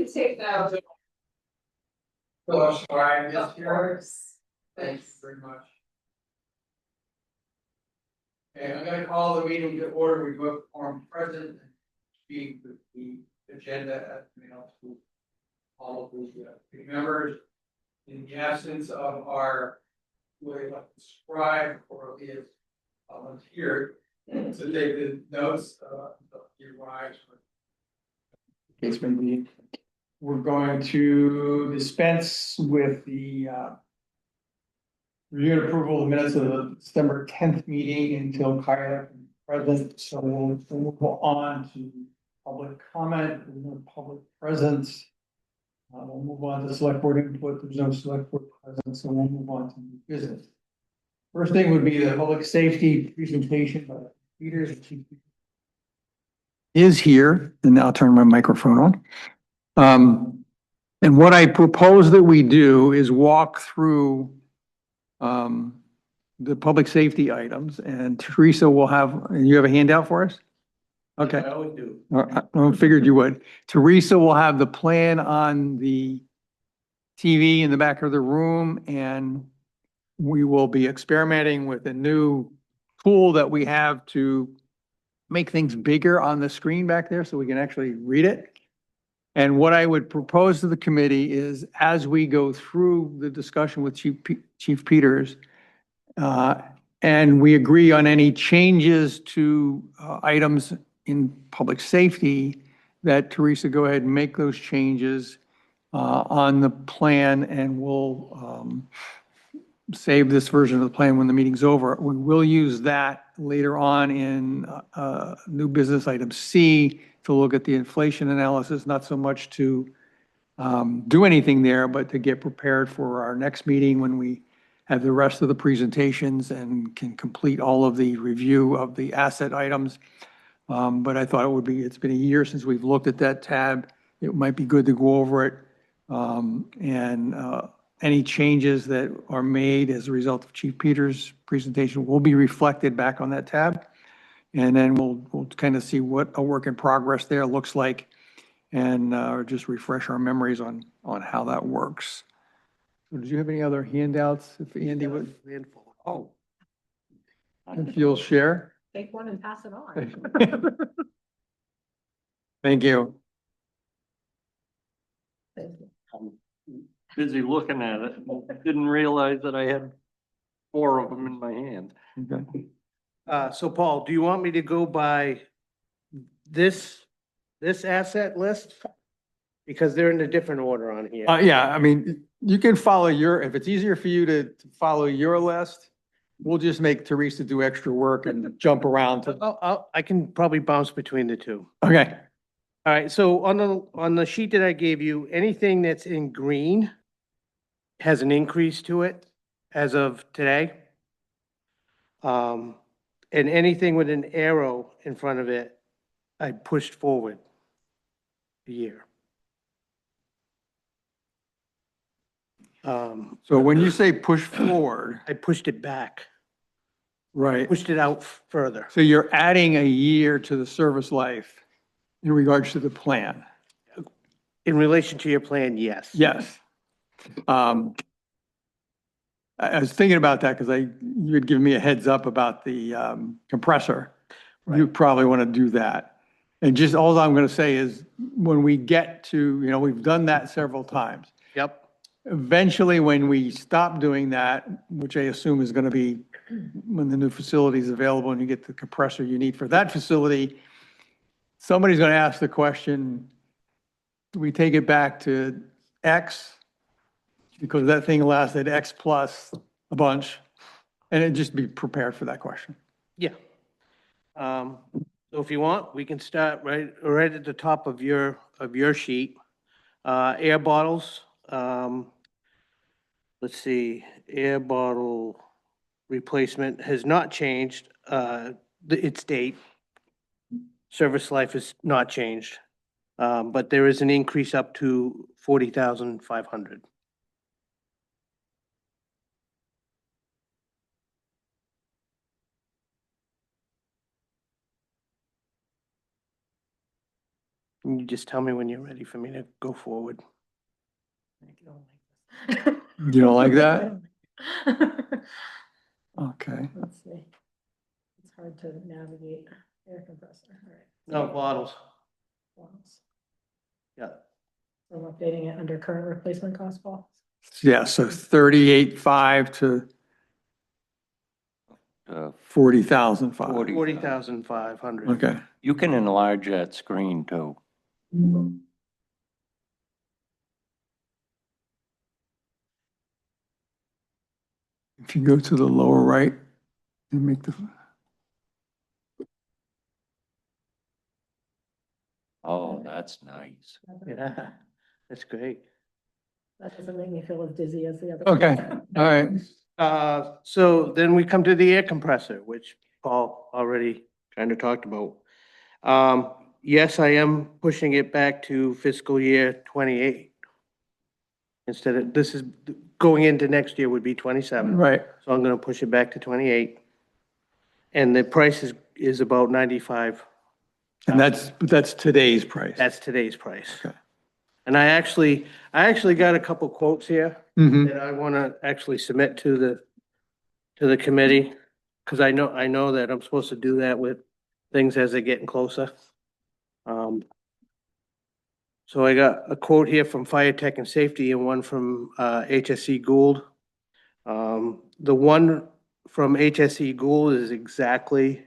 can take that. Phyllis Ryan is Of here. course. Thank you very much. Okay, I'm gonna call the meeting to order. We go form president and speak with the agenda to all of the members. In the absence of our scribe or is volunteered to take the notes of your wives. Case may be. We're going to dispense with the review and approval of the minutes of the December 10th meeting until Kyra is present. So we'll move on to public comment, no public presence. We'll move on to select board input. There's no select board presence, so we'll move on to new business. First thing would be the public safety presentation by Peters. Is here, and now I'll turn my microphone on. And what I propose that we do is walk through the public safety items, and Teresa will have, you have a handout for us? Okay. I always do. I figured you would. Teresa will have the plan on the TV in the back of the room, and we will be experimenting with a new tool that we have to make things bigger on the screen back there so we can actually read it. And what I would propose to the committee is, as we go through the discussion with Chief Peters, and we agree on any changes to items in public safety, that Teresa go ahead and make those changes on the plan, and we'll save this version of the plan when the meeting's over. We will use that later on in new business item C to look at the inflation analysis, not so much to do anything there, but to get prepared for our next meeting when we have the rest of the presentations and can complete all of the review of the asset items. But I thought it would be, it's been a year since we've looked at that tab. It might be good to go over it. Any changes that are made as a result of Chief Peters' presentation will be reflected back on that tab. And then we'll kind of see what a work in progress there looks like, and just refresh our memories on how that works. So did you have any other handouts? If Andy would, oh, if you'll share. Take one and pass it on. Thank you. I'm busy looking at it. Didn't realize that I had 4 of them in my hand. Okay. So Paul, do you want me to go by this asset list? Because they're in a different order on here. Yeah, I mean, you can follow if it's easier for you to follow your list, we'll just make Teresa do extra work and jump around to. I can probably bounce between the two. Okay. All right, so on the sheet that I gave you, anything that's in green has an increase to it as of today. And anything with an arrow in front of it, I pushed forward a year. So when you say push forward, I pushed it back, right? pushed it out further. So you're adding a year to the service life in regards to the plan? In relation to your plan, yes. Yes. I was thinking about that because you had given me a heads up about the compressor. You Right. probably want to do that. And just all I'm going to say is when we get to, we've done that several times. Yep. Eventually, when we stop doing that, which I assume is going to be when the new facility is available and you get the compressor you need for that facility, somebody's going to ask the question, do we take it back to X? Because that thing lasted X plus a bunch, and it just be prepared for that question. Yeah. So if you want, we can start right at the top of your sheet. Air bottles, let's see, air bottle replacement has not changed, its date. Service life has not changed, but there is an increase up to 40,500. You just tell me when you're ready for me to go forward. You don't like that? Okay. Let's see. It's hard to navigate air compressor, all right. No, bottles. Bottles. Yeah. So I'm updating it under current replacement cost, Paul. Yeah, so 38.5 to Uh, 40,500. 40,500. Okay. You can enlarge that screen too. If you go to the lower right and make the, Oh, that's nice. Yeah, that's great. That doesn't make me feel as dizzy as the other. okay, all right. So then we come to the air compressor, which Paul already kind of talked about. Yes, I am pushing it back to fiscal year 28. Instead of, this is going into next year would be 27. Right. So I'm gonna push it back to 28. And the price is about 95. And that's today's price. That's today's price. Okay. And I actually got a couple quotes here Mm-hmm. that I want to actually submit to the committee. Cause I know that I'm supposed to do that with things as they're getting closer. So I got a quote here from Fire Tech and Safety and one from, HSC Gould. The one from HSC Gould is exactly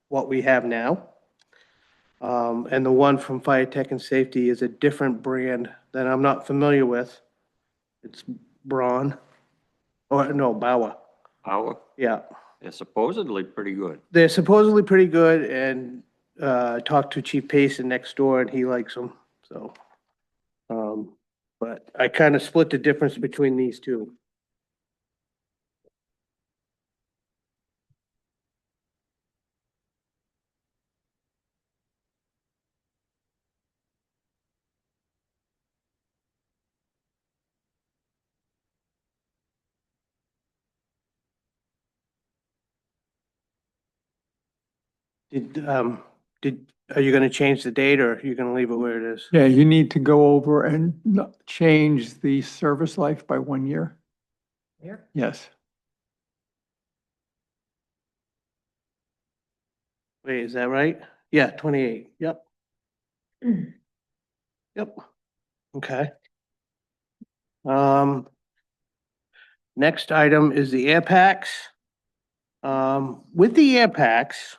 what we have now. And the one from Fire Tech and Safety is a different brand that I'm not familiar with. It's Braun, or no, Bauer, Our, yeah. they're supposedly pretty good. They're supposedly pretty good and, talked to Chief Payson next door and he likes them, so. But I kind of split the difference between these two. Are you gonna change the date or are you gonna leave it where it is? Yeah, you need to go over and change the service life by 1 year. Here, Yes. Wait, is that right? Yeah, 28, yep. Yep, okay. Next item is the air packs. With the air packs,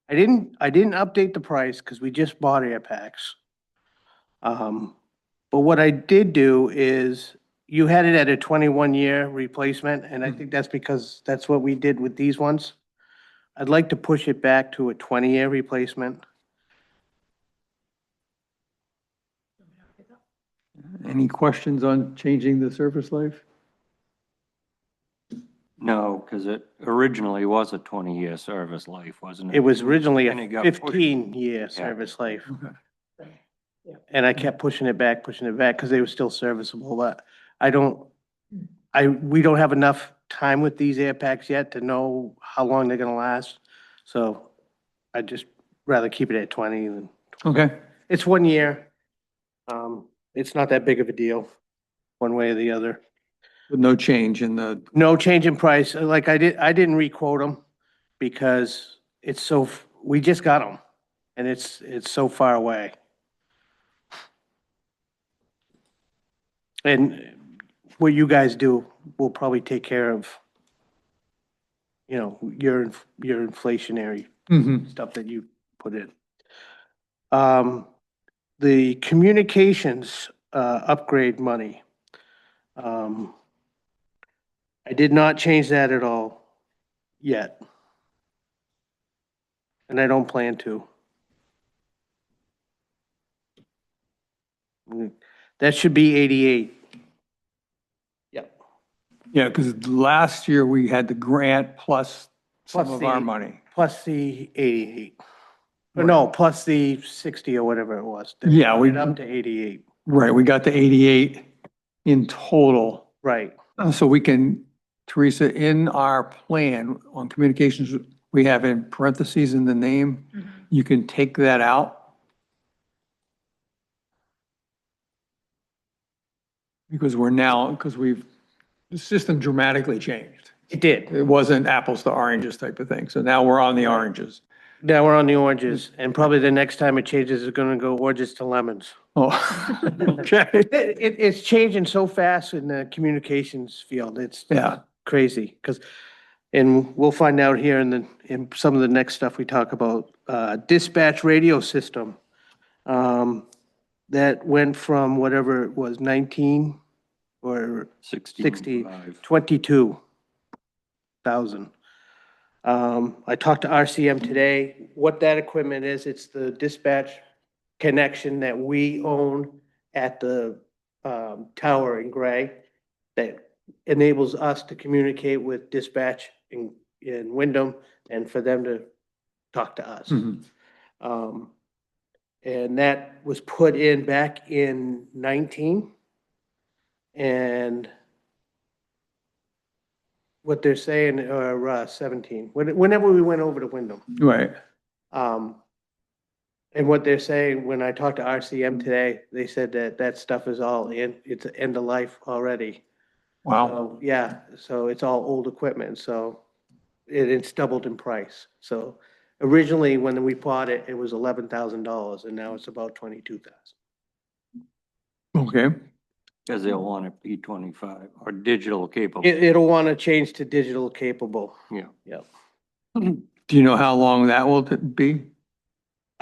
I didn't update the price because we just bought air packs. But what I did do is you had it at a 21-year replacement, and I think that's because that's what we did with these ones. I'd like to push it back to a 20-year replacement. Any questions on changing the service life? No, because it originally was a 20-year service life, wasn't it? It was originally And it a got pushed. 15-year service life. Okay. And I kept pushing it back because they were still serviceable, but we don't have enough time with these air packs yet to know how long they're gonna last. So I'd just rather keep it at 20 than, Okay. it's 1 year. It's not that big of a deal, one way or the other. With no change in the, No change in price. Like I didn't requote them because we just got them and it's so far away. And what you guys do will probably take care of, your inflationary Mhm. stuff that you put in. The communications, upgrade money. I did not change that at all yet. And I don't plan to. That should be 88. Yep. Yeah, because last year we had the grant plus some Plus of our the- money. Plus the 88. Or no, plus the 60 or whatever it was. They Yeah, brought we- it up to 88. Right, we got the 88 in total. Right. So we can, Teresa, in our plan on communications, we have in parentheses in the name, you can take that out. Because the system dramatically changed. It did. It wasn't apples to oranges type of thing. So now we're on the oranges. Now we're on the oranges, and probably the next time it changes, it's gonna go oranges to lemons. Oh, okay. It's changing so fast in the communications field. It's Yeah. crazy, because, and we'll find out here in some of the next stuff we talk about, dispatch radio system. That went from whatever it was, 19 or 22,000. I talked to RCM today. What that equipment is, it's the dispatch connection that we own at the tower in Gray that enables us to communicate with dispatch in Wyndham and for them to talk to us. Mhm. And that was put in back in 19. And what they're saying, or 17, whenever we went over to Wyndham. Right. And what they're saying, when I talked to RCM today, they said that that stuff is all it's end of life already. Wow. So, yeah, so it's all old equipment, so it's doubled in price. So originally, when we bought it, it was $11,000, and now it's about 22,000. Okay. Because they'll want it P25 or digital capable. It'll want to change to digital capable. Yeah. Yep. Do you know how long that will be?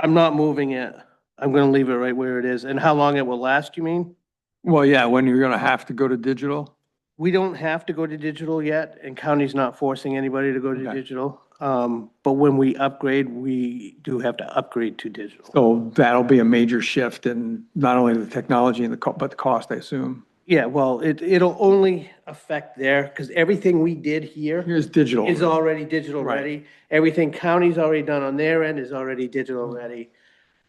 I'm not moving it. I'm gonna leave it right where it is. And how long it will last, you mean? Well, yeah, when you're gonna have to go to digital? We don't have to go to digital yet, and county's not forcing anybody to go to Okay. digital. But when we upgrade, we do have to upgrade to digital. So that'll be a major shift in not only the technology and but the cost, I assume. Yeah, well, it'll only affect there, because everything we did here Here's digital. is already digital Right. ready. Everything county's already done on their end is already digital ready.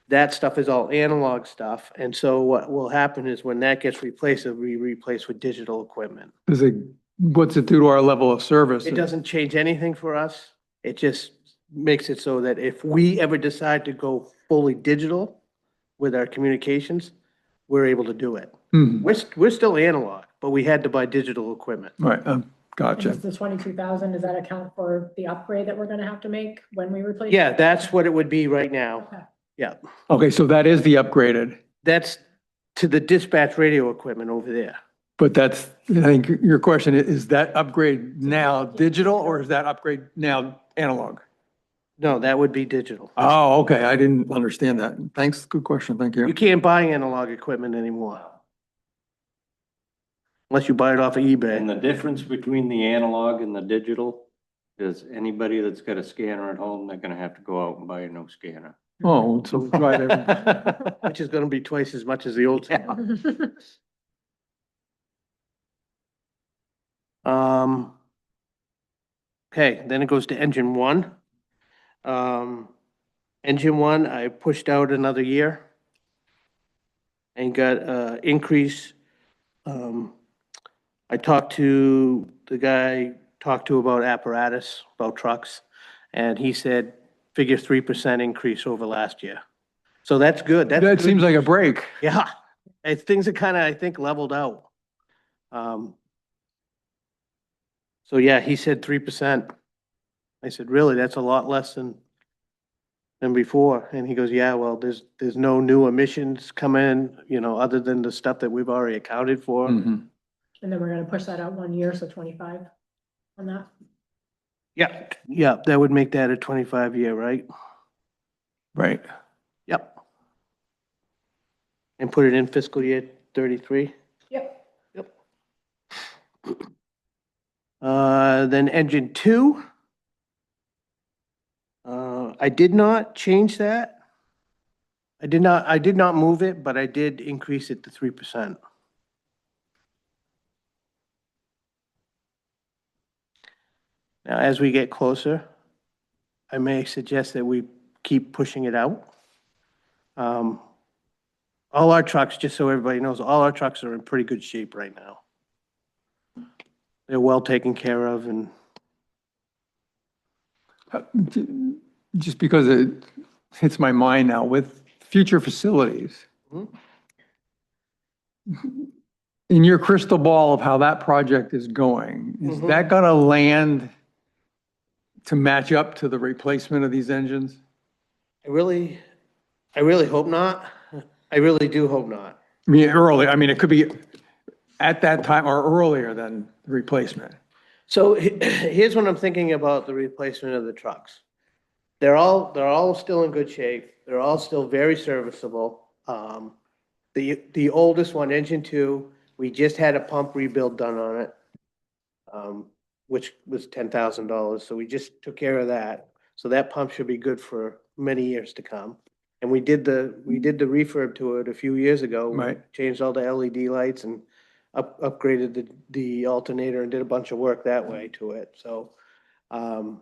That stuff is all analog stuff. And so what will happen is when that gets replaced, it'll be replaced with digital equipment. What's it do to our level of service? It doesn't change anything for us. It just makes it so that if we ever decide to go fully digital with our communications, we're able to do it. Hmm, We're still analog, but we had to buy digital equipment. right, And gotcha. does the 22,000, does that account for the upgrade that we're gonna have to make when we replace? Yeah, it? that's what it would be right now. Okay. Yeah, Okay, so that is the upgraded, that's to the dispatch radio equipment over there. but that's, I think your question is that upgrade now digital or is that upgrade now analog? No, that would be digital. Oh, okay, I didn't understand that. Thanks, good question, thank You you. can't buy analog equipment anymore. Unless you buy it off of And eBay. the difference between the analog and the digital is anybody that's got a scanner at home, they're gonna have to go out and buy a new scanner. Oh, so try that. Which is gonna be twice as much as the old Yeah. stuff. Um, okay, then it goes to engine one. Engine one, I pushed out another year and got increase. I talked to the guy, talked to about apparatus, about trucks, and he said, figure 3% increase over last year. So that's good. That's That good. seems like a break. Yeah, things are kind of, I think, leveled out. So yeah, he said 3%. I said, really? That's a lot less than before. And he goes, yeah, well, there's no new emissions come in, other than the stuff that we've already accounted for. Mhm. And then we're gonna push that out 1 year, so 25 on that. Yeah, yeah, that would make that a 25-year, right? Right. Yep. And put it in fiscal year 33. Yep. Yep. Then engine two. I did not change that. I did not move it, but I did increase it to 3%. Now, as we get closer, I may suggest that we keep pushing it out. All our trucks, just so everybody knows, all our trucks are in pretty good shape right now. They're well taken care of and Just because it hits my mind now with future facilities. Mhm. in your crystal ball of how that project is going, is Mhm. that gonna land to match up to the replacement of these engines? I really hope not. I really do hope not. I mean, it could be at that time or earlier than the replacement. So here's what I'm thinking about the replacement of the trucks. They're all still in good shape. They're all still very serviceable. The oldest one, engine two, we just had a pump rebuild done on it. Which was $10,000, so we just took care of that. So that pump should be good for many years to come. And we did the refurb to it a few years ago. We Right. Changed all the LED lights and upgraded the alternator and did a bunch of work that way to it, so. And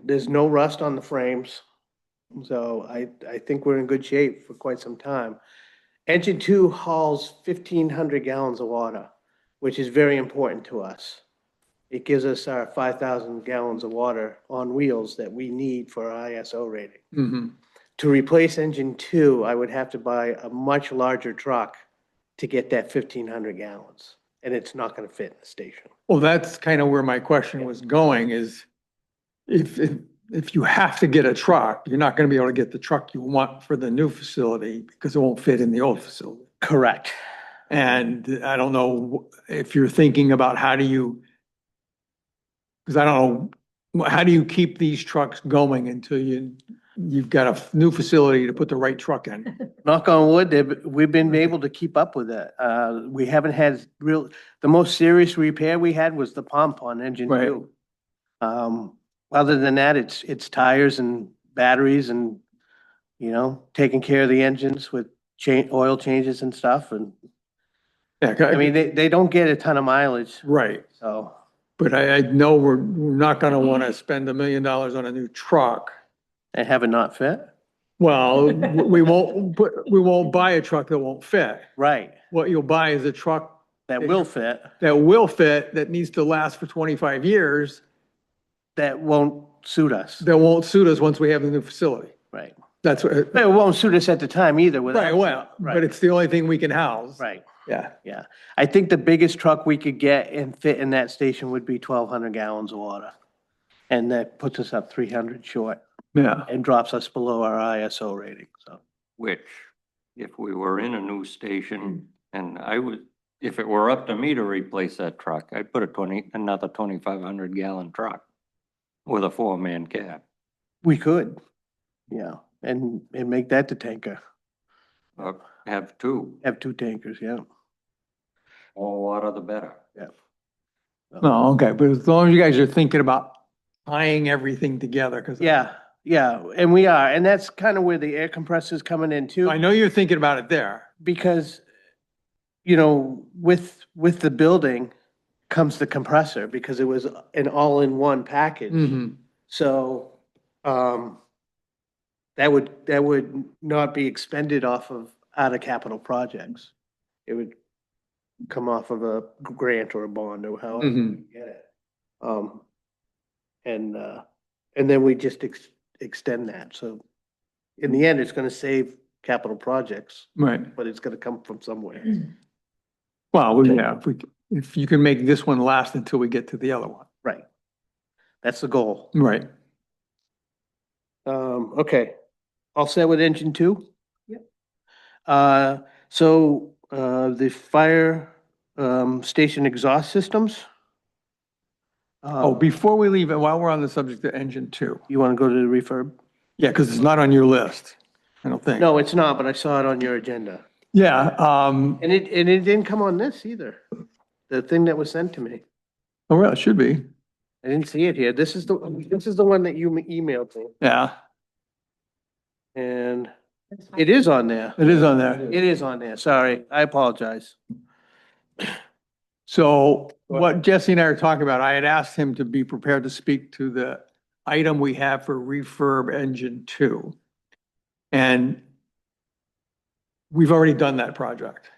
there's no rust on the frames, so I think we're in good shape for quite some time. Engine two hauls 1,500 gallons of water, which is very important to us. It gives us our 5,000 gallons of water on wheels that we need for our ISO rating. Mhm. To replace engine two, I would have to buy a much larger truck to get that 1,500 gallons, and it's not gonna fit in the station. Well, that's kind of where my question was going is if you have to get a truck, you're not going to be able to get the truck you want for the new facility because it won't fit in the old facility. Correct. And I don't know if you're thinking about because I don't know, how do you keep these trucks going until you've got a new facility to put the right truck in? Knock on wood, we've been able to keep up with it. We haven't had the most serious repair we had was the pump on engine Right. two. Other than that, it's tires and batteries and, taking care of the engines with oil changes and stuff. And Yeah, I mean, they don't get a ton of mileage, right. so. But I know we're not going to want to spend $1 million on a new truck. And have it not fit? Well, we won't buy a truck that won't fit. Right, What you'll buy is a truck that will fit, that will fit, that needs to last for 25 years, that won't suit us, that won't suit us once we have the new facility. right. That's what, But it won't suit us at the time either without. right, well, Right. but it's the only thing we can house. Right, Yeah, yeah. I think the biggest truck we could get and fit in that station would be 1,200 gallons of water. And that puts us up 300 short yeah. and drops us below our ISO rating, so. Which, if we were in a new station and if it were up to me to replace that truck, I'd put another 2,500 gallon truck with a 4-man cab. We could, yeah, and make that the tanker. Or have two, Have two tankers, yeah. more water the better. No, okay, but as long as you guys are thinking about tying everything together, because Yeah, and we are, and that's kind of where the air compressor's coming in too. I know you're thinking about it there. Because, with the building comes the compressor, because it was an all-in-one package. Mhm. So, that would not be expended out of capital projects. It would come off of a grant or a bond or however we Mhm. get it. And then we just extend that. So in the end, it's gonna save capital projects, Right. but it's gonna come from somewhere. Well, yeah, if you can make this one last until we get to the other one. Right. That's the goal. Right. Okay. All set with engine two? Yep. The fire, station exhaust systems? Oh, before we leave, while we're on the subject of engine two, You wanna go to the refurb? yeah, because it's not on your list, I don't think. No, it's not, but I saw it on your agenda. Yeah, And it didn't come on this either. The thing that was sent to me. oh, well, it should be, I didn't see it here. This is the one that you emailed me. yeah, And it is on there. it is on there. It is on there. Sorry, I apologize. So what Jesse and I are talking about, I had asked him to be prepared to speak to the item we have for refurb engine two. And we've already done that project.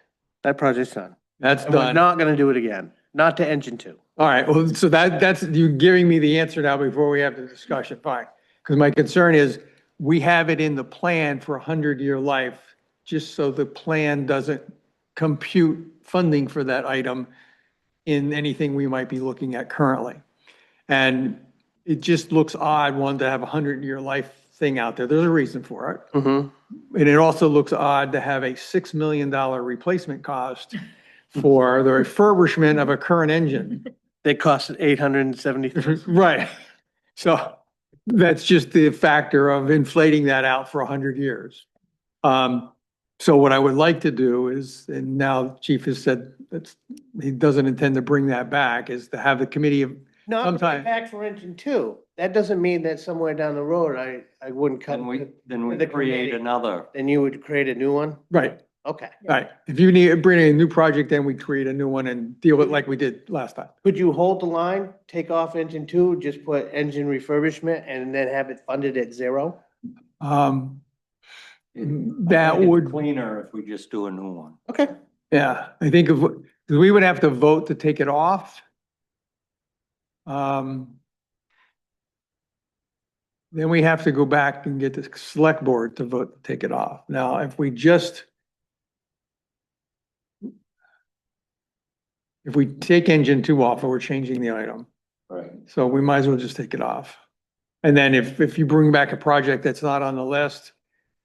That project's done. That's And we're done. not gonna do it again. Not to engine two. All right, well, so that's, you giving me the answer now before we have the discussion, fine. Because my concern is, we have it in the plan for a 100-year life, just so the plan doesn't compute funding for that item in anything we might be looking at currently. And it just looks odd, one, to have a 100-year life thing out there. There's a reason for it. Mm-hmm. And it also looks odd to have a $6 million replacement cost for the refurbishment of a current engine. They costed 870. Right. So that's just the factor of inflating that out for 100 years. So what I would like to do is, and now Chief has said that's, he doesn't intend to bring that back, is to have the committee of, Not Sometime. back for engine two. That doesn't mean that somewhere down the road, I wouldn't Then come, we the create committee. another. then you would create a new one? right, Okay. right. If you need, bring a new project, then we create a new one and deal with it like we did last time. Could you hold the line, take off engine two, just put engine refurbishment and then have it funded at zero? Um, I that think it's would, Cleaner if we just do a new one. Okay. yeah, I think if, because we would have to vote to take it off. Then we have to go back and get the select board to vote to take it off. Now, if we take engine two off, we're changing the item. Right. So we might as well just take it off. And then if you bring back a project that's not on the list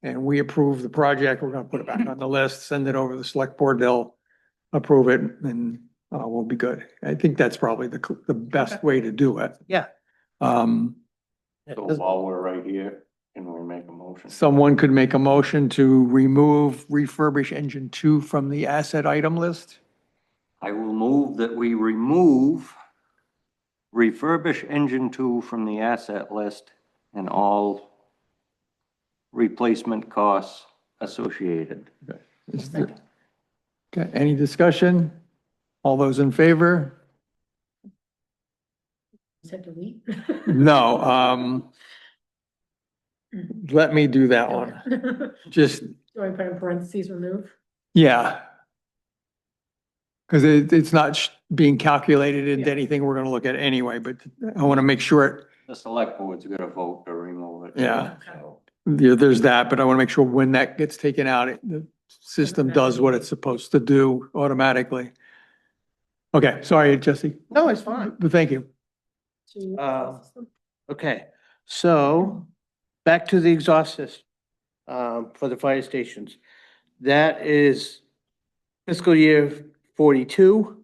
and we approve the project, we're gonna put it back on the list, send it over to the select board, they'll approve it and we'll be good. I think that's probably the best way to do it. Yeah. So while we're right here, can we make a motion? Someone could make a motion to remove refurbish engine two from the asset item list. I will move that we remove refurbish engine two from the asset list and all replacement costs associated. Is there- Okay, any discussion? All those in favor? Said delete. No, let me do that one. Do Just, I put in parentheses, remove? yeah. Because it's not being calculated into Yeah. anything we're gonna look at anyway, but I want to make sure, The select board's gonna vote to remove it. Yeah. So, there's that, but I want to make sure when that gets taken out, the system does what it's supposed to do automatically. Okay, sorry, Jesse, No, it's fine. but thank you. To- Okay, so back to the exhaust system, for the fire stations. That is fiscal year 42.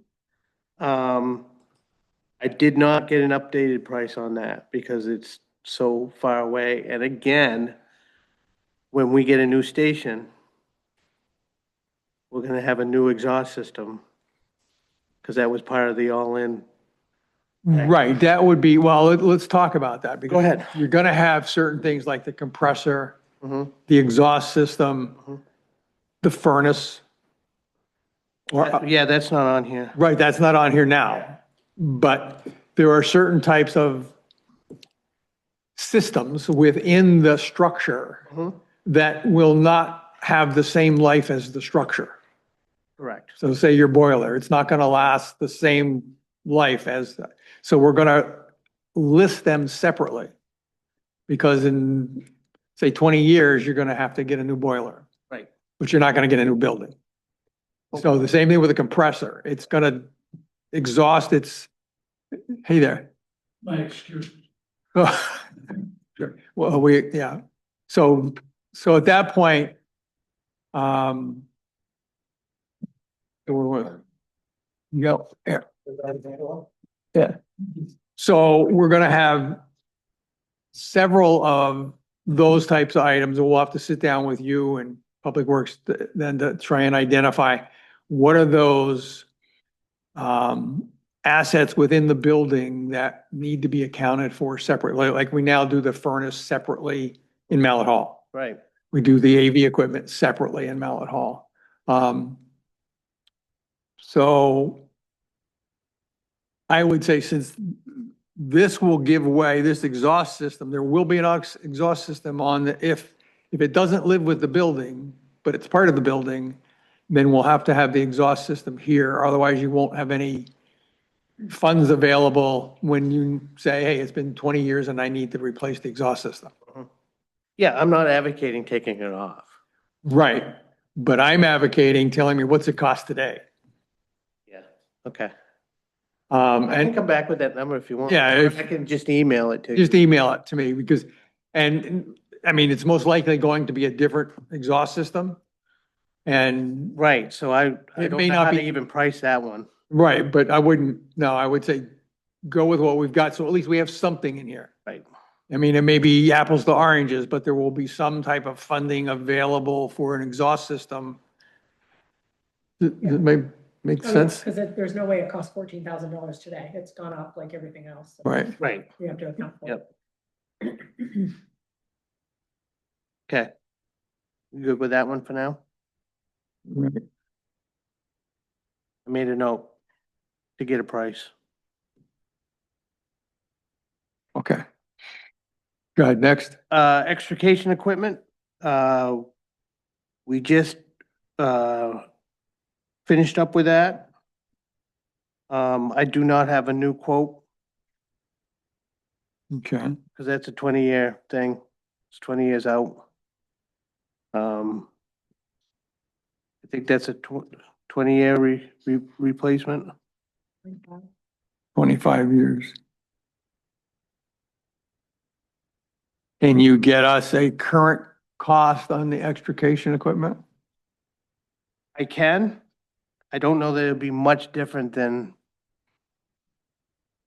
I did not get an updated price on that because it's so far away. And again, when we get a new station, we're gonna have a new exhaust system. Cause that was part of the all-in. Right, that would be, well, let's talk about that. because Go ahead. You're gonna have certain things like the compressor, Mhm. the exhaust system, Mhm. the furnace. Or, Yeah, that's not on here. right, that's not on here now. But there are certain types of systems within the structure Mhm. that will not have the same life as the structure. Correct. So say your boiler, it's not gonna last the same life as, so we're gonna list them separately. Because in, say, 20 years, you're gonna have to get a new boiler, Right. but you're not gonna get a new building. So the same thing with a compressor, it's gonna exhaust its, hey there. My excuse. Sure. Well, yeah, so at that point, yeah, yeah. So we're gonna have several of those types of items, and we'll have to sit down with you and Public Works then to try and identify what are those assets within the building that need to be accounted for separately, like we now do the furnace separately in Mallet Hall. Right. We do the AV equipment separately in Mallet Hall. So I would say since this will give way, this exhaust system, there will be an exhaust system on the, if it doesn't live with the building, but it's part of the building, then we'll have to have the exhaust system here. Otherwise you won't have any funds available when you say, hey, it's been 20 years and I need to replace the exhaust system. Yeah, I'm not advocating taking it off. Right. but I'm advocating telling me what's it cost today. Yeah. Okay. Um, I can and come back with that number if you want. Yeah, Or if- I can just email it to you. just email it to me because, and I mean, it's most likely going to be a different exhaust system. And, Right, so I It don't may know not how to be- even price that one. right, but I wouldn't, no, I would say go with what we've got. So at least we have something in here. Right. I mean, it may be apples to oranges, but there will be some type of funding available for an exhaust system. Does it make sense? Because there's no way it costs $14,000 today. It's gone up like everything else. so Right. Right, We have to account for it. okay. You good with that one for now? I made a note to get a price. Okay. Go ahead, next. Extrication equipment, we just, finished up with that. I do not have a new quote, Okay. because that's a 20-year thing. It's 20 years out. I think that's a 20-year replacement. 25 years. Can you get us a current cost on the extrication equipment? I can. I don't know that it'd be much different than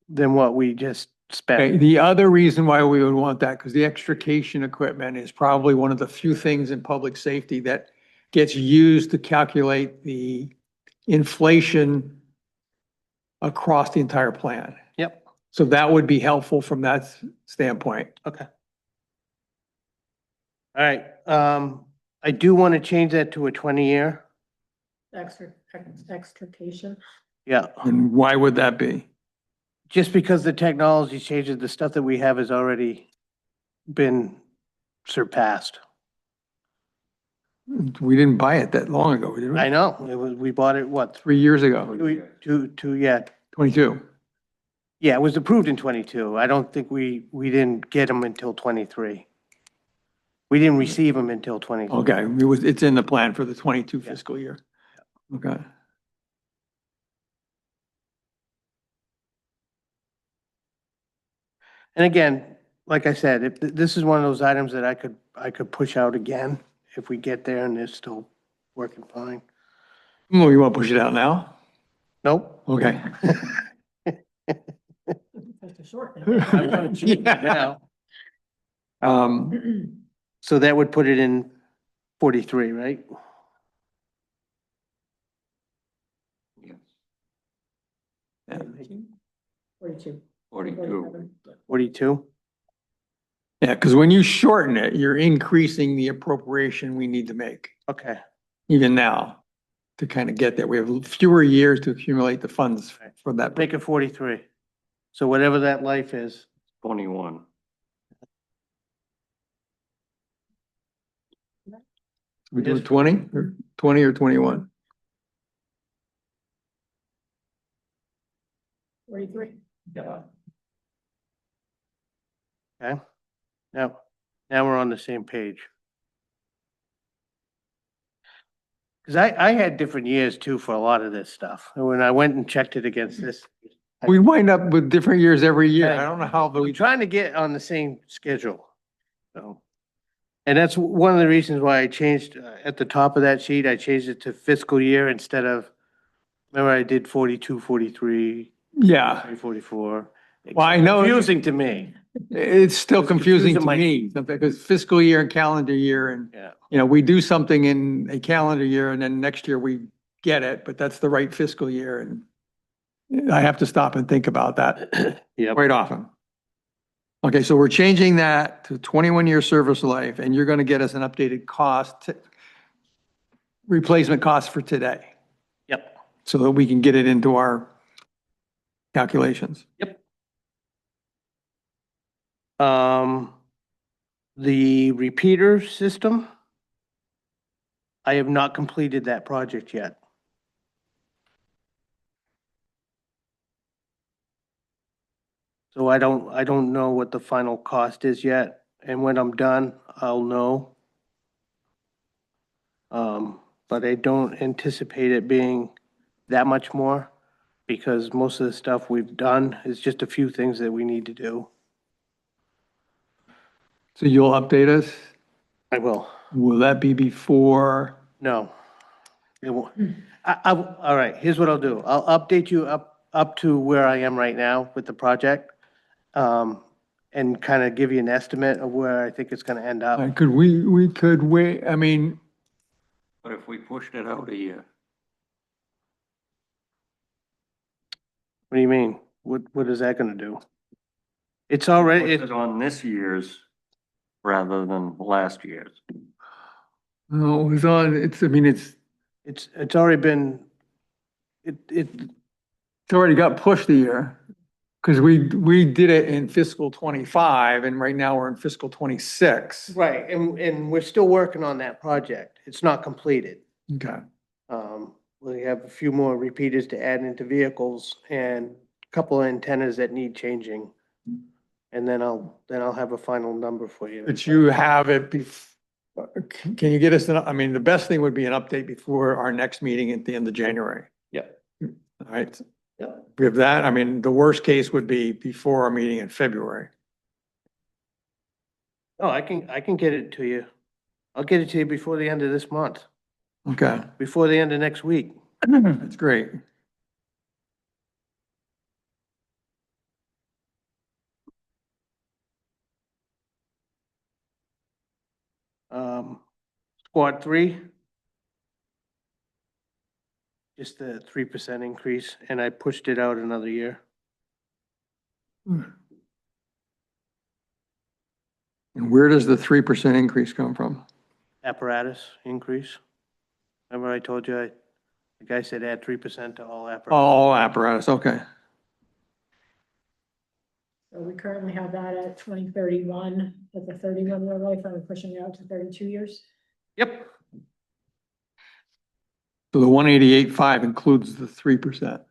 what we just Okay, spent. the other reason why we would want that, because the extrication equipment is probably one of the few things in public safety that gets used to calculate the inflation across the entire plan. Yep, So that would be helpful from that standpoint. okay. All right, I do want to change that to a 20-year. Extrication. Yeah, And why would that be? just because the technology changes, the stuff that we have has already been surpassed. We didn't buy it that long ago, did we? I know, we bought it, what, 3 years ago, yeah. 22. Yeah, it was approved in 22. I don't think we didn't get them until 23. We didn't receive them until 23. Okay, it's in the plan for the 22 fiscal year. Okay. And again, like I said, if this is one of those items that I could push out again if we get there and it's still working fine. Well, you want to push it out now? Nope. Okay. Supposed to shorten it. I'm gonna cheat now. Um, So that would put it in 43, right? Yes, 42. 42. 42? yeah, because when you shorten it, you're increasing the appropriation we need to make, Okay, even now, to kind of get there. We have fewer years to accumulate the funds for that. make it 43. So whatever that life is. 21. We do 20 or 20 or 21? 43. Yeah. Okay, now we're on the same page. Because I had different years too for a lot of this stuff. And when I went and checked it against this, We wind up with different years every year. I don't know how, but we're we, trying to get on the same schedule. So, and that's one of the reasons why I changed, at the top of that sheet, I changed it to fiscal year instead of, remember I did 42, 43, yeah, 44. Well, I know- Confusing to me. it's still It's confusing to confusing me because fiscal year and calendar year and, Yeah. you know, we do something in a calendar year and then next year we get it, but that's the right fiscal year and I have to stop and think about that Yep. quite often. Okay, so we're changing that to 21-year service life and you're going to get us an updated cost, replacement cost for today, Yep. so that we can get it into our calculations. Yep. The repeater system, I have not completed that project yet. So I don't know what the final cost is yet, and when I'm done, I'll know. but I don't anticipate it being that much more because most of the stuff we've done is just a few things that we need to do. So you'll update us? I will. Will that be before? No. It won't. All right, here's what I'll do. I'll update you up to where I am right now with the project. And kind of give you an estimate of where I think it's gonna end up. Could we could wait, I mean, But if we pushed it out a year, What do you mean? What is that gonna do? It's already, pushed it on this year's rather than last year's. no, it was on, it's, I mean, it's already been, it's already got pushed a year. Because we did it in fiscal 25 and right now we're in fiscal 26. right, and we're still working on that project. It's not completed. Okay. We have a few more repeaters to add into vehicles and a couple of antennas that need changing. And then I'll have a final number for you. But you have it can you get us, I mean, the best thing would be an update before our next meeting at the end of January. Yeah. All right. Yeah. We have that. I mean, the worst case would be before our meeting in February. Oh, I can get it to you. I'll get it to you before the end of this month, Okay, before the end of next week. that's great. Squad 3. Just a 3% increase, and I pushed it out another year. And where does the 3% increase come from? Apparatus increase. Remember I told you, the guy said add 3% to all apparatus. All apparatus, okay. So we currently have that at 2031, with a 31-year life, and we're pushing it out to 32 years. Yep. So the 188.5 includes the 3%.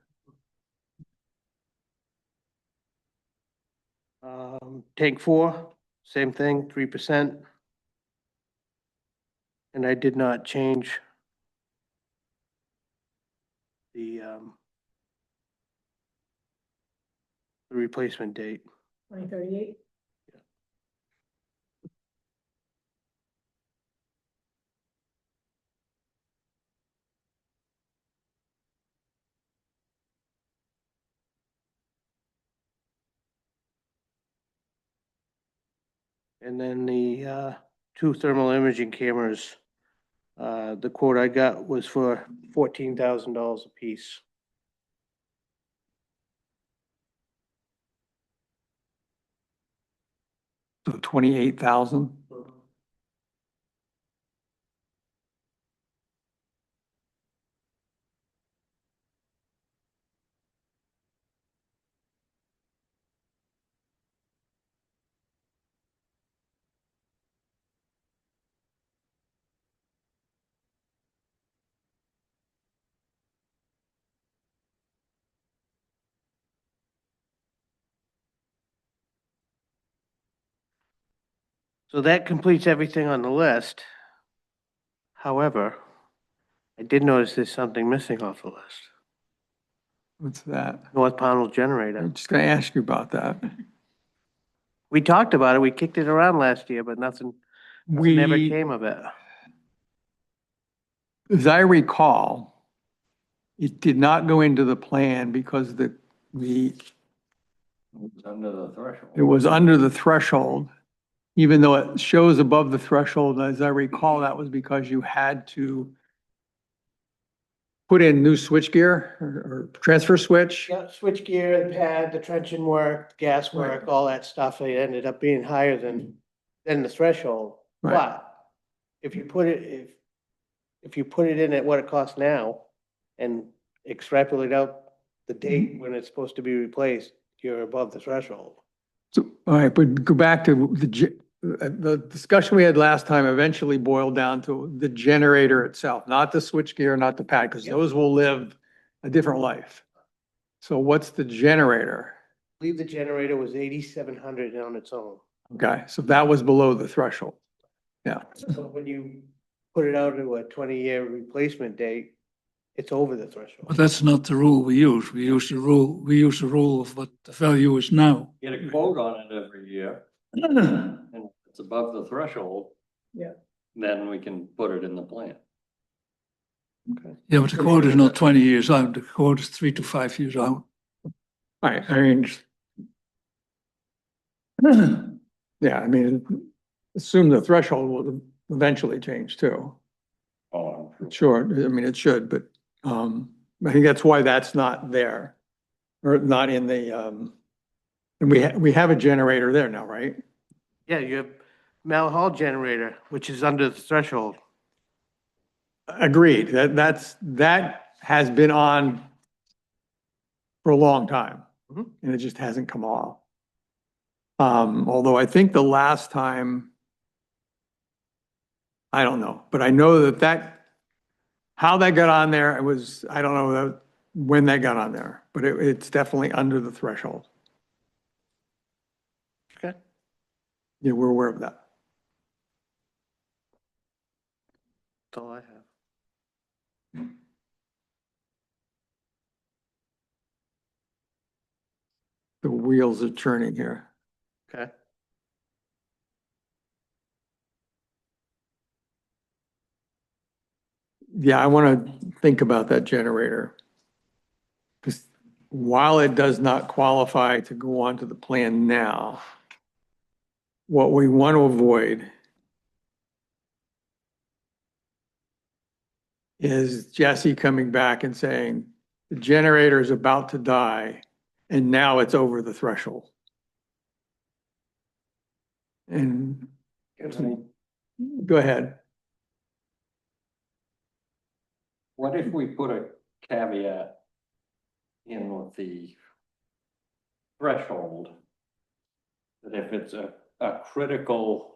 Tank 4, same thing, 3%. And I did not change the replacement date. 2038. And then the 2 thermal imaging cameras, the quote I got was for $14,000 a piece. So 28,000. So that completes everything on the list. However, I did notice there's something missing off the list. What's that? North Pownell generator. I'm just gonna ask you about that. We talked about it, we kicked it around last year, but nothing never We, came of it. as I recall, it did not go into the plan because it was under the threshold. it was under the threshold. Even though it shows above the threshold, as I recall, that was because you had to put in new switchgear or transfer switch. Yeah, switch gear, the pad, the trenching work, gas work, Right. all that stuff, it ended up being higher than the threshold. Right. But if you put it in at what it costs now and extrapolate out the date when it's supposed to be replaced, you're above the threshold. So, all right, but go back to the discussion we had last time eventually boiled down to the generator itself, not the switchgear, not the pad, because Yep. those will live a different life. So what's the generator? I believe the generator was 8,700 on its own. Okay, so that was below the threshold. Yeah, So when you put it out to a 20-year replacement date, it's over the threshold. But that's not the rule we use. We use the rule of what the value is now. Get a quote on it every year, and if it's above the threshold. Yeah. Then we can put it in the plan. Yeah, but the quote is not 20 years out. The quote is 3 to 5 years out. Right, I mean, yeah, I mean, assume the threshold will eventually change too. Oh, I'm Sure, I mean, it should, but, I think that's why that's not there. Or not in the, and we have a generator there now, right? Yeah, you have Mount Hall generator, which is under the threshold. Agreed, that has been on for a long time, Mhm. and it just hasn't come off. Although I think the last time, I don't know, but I know that how that got on there, it was, I don't know when that got on there, but it's definitely under the threshold. Okay. Yeah, we're aware of that. That's all I have. The wheels are turning here. Okay. Yeah, I want to think about that generator. Because while it does not qualify to go onto the plan now, what we want to avoid is Jesse coming back and saying, the generator is about to die, and now it's over the threshold. And go ahead. What if we put a caveat in with the threshold? That if it's a critical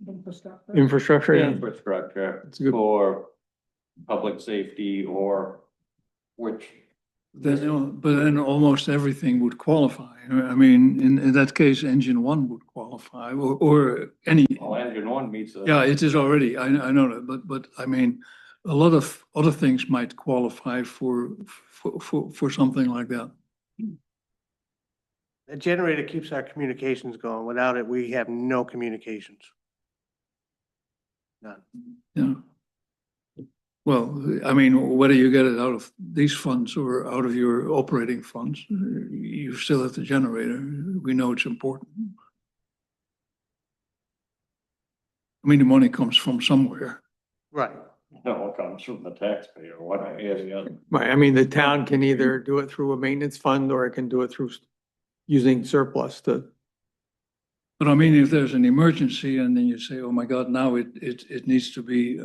Infrastructure, yeah. infrastructure That's a good- for public safety or which, But then almost everything would qualify. I mean, in that case, engine one would qualify or any, engine one meets the. yeah, it is already, I know that, but I mean, a lot of other things might qualify for something like that. The generator keeps our communications going. Without it, we have no communications. None. Yeah. Well, I mean, whether you get it out of these funds or out of your operating funds, you still have the generator. We know it's important. I mean, the money comes from somewhere. Right. No, it comes from the taxpayer, one way or the other. Right, I mean, the town can either do it through a maintenance fund or it can do it through using surplus to, But I mean, if there's an emergency and then you say, oh my God, now it needs to be,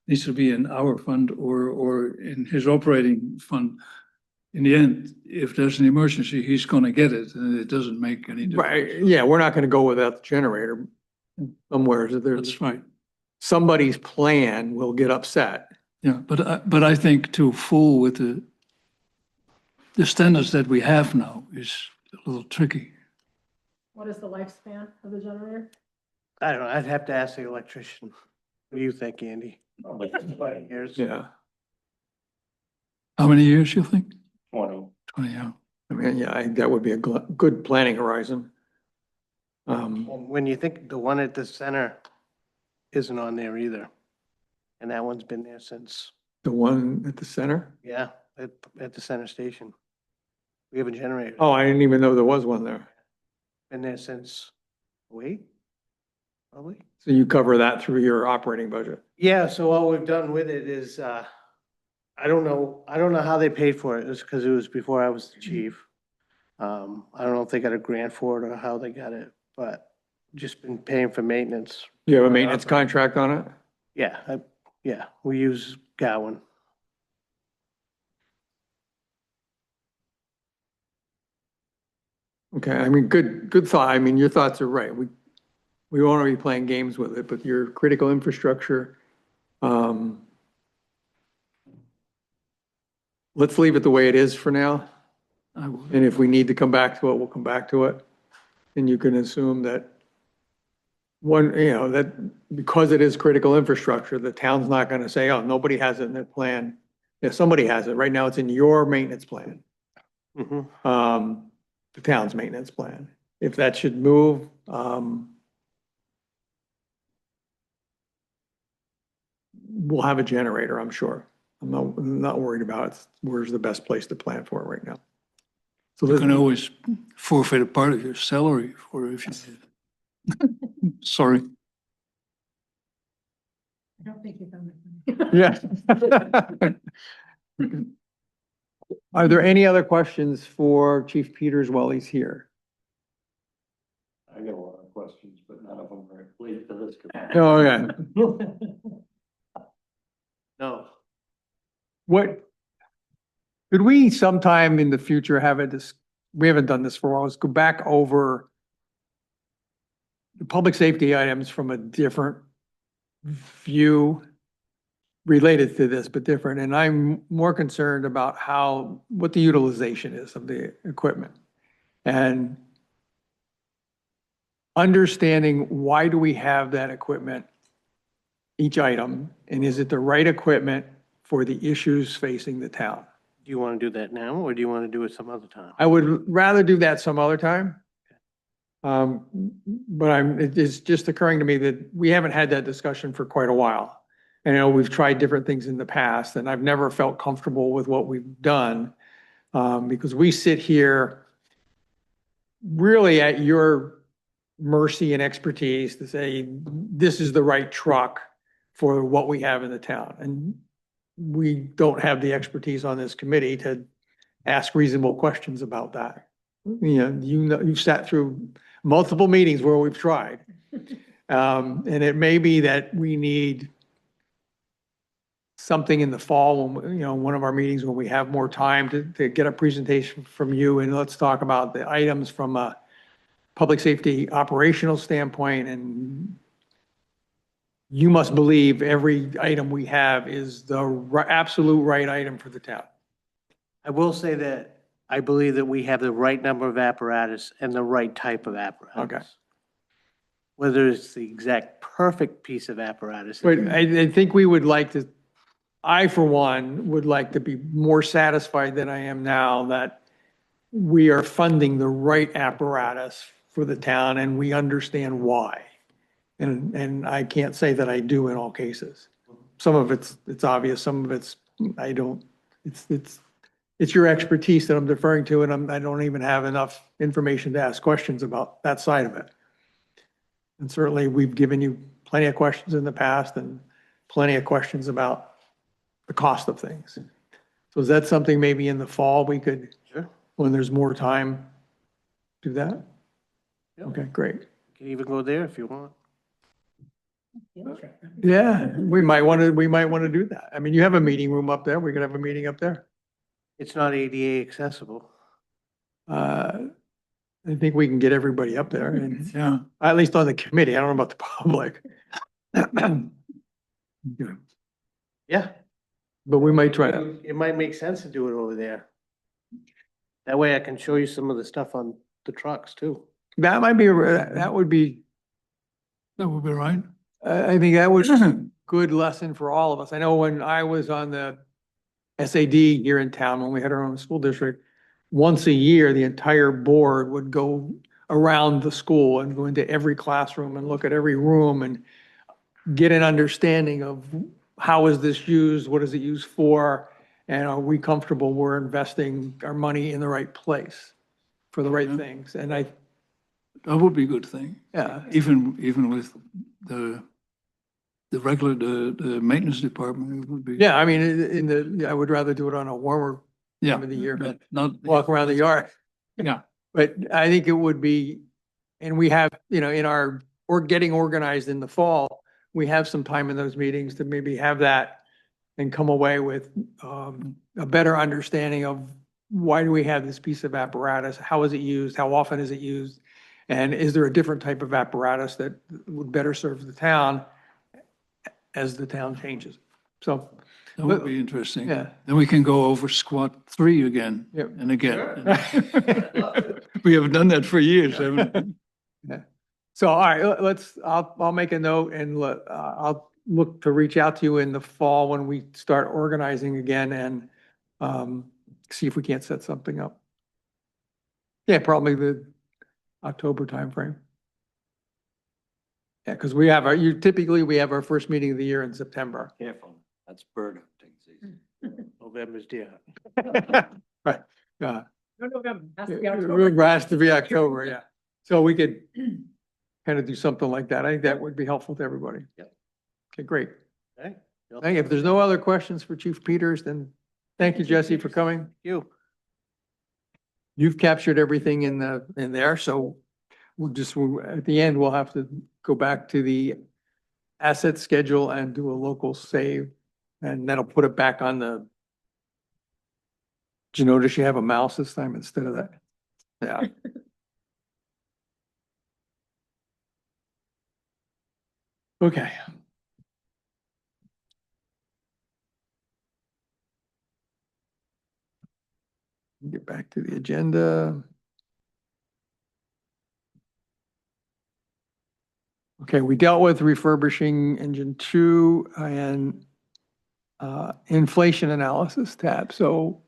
needs to be in our fund or in his operating fund. In the end, if there's an emergency, he's gonna get it and it doesn't make any right, difference. yeah, we're not gonna go without the generator. Somewhere, there's, That's right. somebody's plan will get upset. Yeah, but I think to fool with the standards that we have now is a little tricky. What is the lifespan of the generator? I don't know. I'd have to ask the electrician. What do you think, Andy? Probably 20 years? Yeah, How many years you think? 20. 20, yeah. I mean, yeah, that would be a good planning horizon. And when you think the one at the center isn't on there either. And that one's been there since, The one at the center? yeah, at the center station. We have a generator. Oh, I didn't even know there was one there. Been there since, wait, probably. So you cover that through your operating budget? Yeah, so all we've done with it is, I don't know how they paid for it. It's because it was before I was the chief. I don't know if they got a grant for it or how they got it, but just been paying for maintenance. Do you have a maintenance contract on it? Yeah, we use Gowan. Okay, I mean, good thought. I mean, your thoughts are right. We want to be playing games with it, but your critical infrastructure, let's leave it the way it is for now. I would. And if we need to come back to it, we'll come back to it. And you can assume that one, that because it is critical infrastructure, the town's not gonna say, oh, nobody has it in their plan. If somebody has it, right now it's in your maintenance plan, Mhm. the town's maintenance plan. If that should move, we'll have a generator, I'm sure. I'm not worried about it. Where's the best place to plan for it right now? So You this- can always forfeit a part of your salary for if you. Sorry. I don't think you found it. Yeah. Are there any other questions for Chief Peters while he's here? I got a lot of questions, but none of them relate to this. Oh, yeah. No. What, could we sometime in the future have we haven't done this for a while, let's go back over the public safety items from a different view related to this, but different. And I'm more concerned about what the utilization is of the equipment. And understanding why do we have that equipment, each item, and is it the right equipment for the issues facing the town? Do you want to do that now, or do you want to do it some other time? I would rather do that some other time. But it's just occurring to me that we haven't had that discussion for quite a while. And, we've tried different things in the past and I've never felt comfortable with what we've done. Because we sit here really at your mercy and expertise to say, this is the right truck for what we have in the town. And we don't have the expertise on this committee to ask reasonable questions about that. You've sat through multiple meetings where we've tried. And it may be that we need something in the fall, when, one of our meetings when we have more time to get a presentation from you and let's talk about the items from a public safety operational standpoint. And you must believe every item we have is the absolute right item for the town. I will say that I believe that we have the right number of apparatus and the right type of apparatus. Okay. Whether it's the exact perfect piece of apparatus. But I think we would like to, I for one, would like to be more satisfied than I am now that we are funding the right apparatus for the town and we understand why. And I can't say that I do in all cases. Some of it's obvious, some of it's, I don't, it's your expertise that I'm deferring to and I don't even have enough information to ask questions about that side of it. And certainly we've given you plenty of questions in the past and plenty of questions about the cost of things. So is that something maybe in the fall we could, Sure. when there's more time, do that? Yeah. Okay, great. You can even go there if you want. Yeah, we might want to do that. I mean, you have a meeting room up there. We could have a meeting up there. It's not ADA accessible. I think we can get everybody up there and Yeah. at least on the committee. I don't know about the public. Yeah, Yeah. but we might try to. It might make sense to do it over there. That way I can show you some of the stuff on the trucks too. That might be, that would be, That would be right. I think that was a good lesson for all of us. I know when I was on the SAD here in town, when we had our own school district, once a year, the entire board would go around the school and go into every classroom and look at every room and get an understanding of how is this used, what is it used for, and are we comfortable we're investing our money in the right place for the right Yeah. things? And That would be a good thing. yeah, Even with the regular, the maintenance department, it would be. yeah, I mean, I would rather do it on a warmer Yeah. time of the year, But not. walk around the yard. Yeah. But I think it would be, and we have, or getting organized in the fall, we have some time in those meetings to maybe have that and come away with a better understanding of why do we have this piece of apparatus? How is it used? How often is it used? And is there a different type of apparatus that would better serve the town as the town changes? So, That would be interesting. yeah. Then we can go over squad 3 again Yep. and again. We haven't done that for years, haven't we? So, all right, I'll make a note and I'll look to reach out to you in the fall when we start organizing again and, see if we can't set something up. Yeah, probably the October timeframe. Yeah, because we have we have our first meeting of the year in September. Careful, that's bird hunting season. November's dear. Right, yeah. No, November, has to be It October. has to be October, yeah. So we could kind of do something like that. I think that would be helpful to everybody. Yep. Okay, great. Okay. Thank you. If there's no other questions for Chief Peters, then thank you, Jesse, for coming. You. You've captured everything in there, so at the end, we'll have to go back to the asset schedule and do a local save, and that'll put it back on the. Did you notice you have a mouse this time instead of that? Yeah. Okay. Get back to the agenda. Okay, we dealt with refurbishing engine 2 and inflation analysis tab. So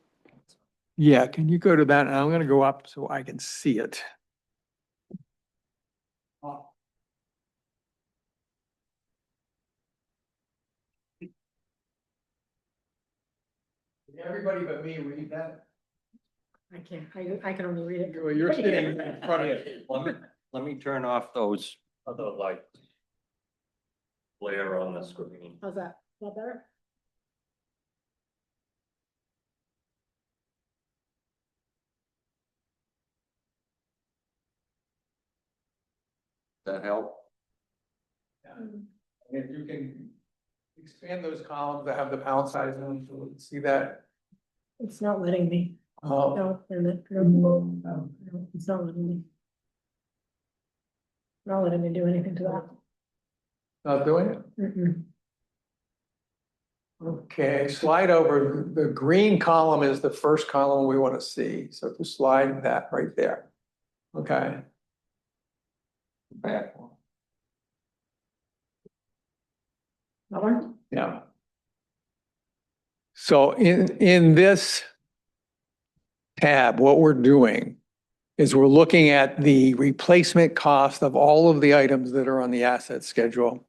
yeah, can you go to that? And I'm going to go up so I can see it. Everybody but me read that. I can't, I can only read it. Well, you're sitting in front of it. Let me turn off those other lights. Flare on the screen. How's that? Is that better? That help? If you can expand those columns that have the pound signs in them, so we can see that. It's not letting me. Oh, No, no, it's not letting me. Not letting me do anything to that. not doing it? Mm-mm. Okay, slide over. The green column is the first column we want to see. So just slide that right there. Okay. Back one. That one? Yeah. So in this tab, what we're doing is we're looking at the replacement cost of all of the items that are on the asset schedule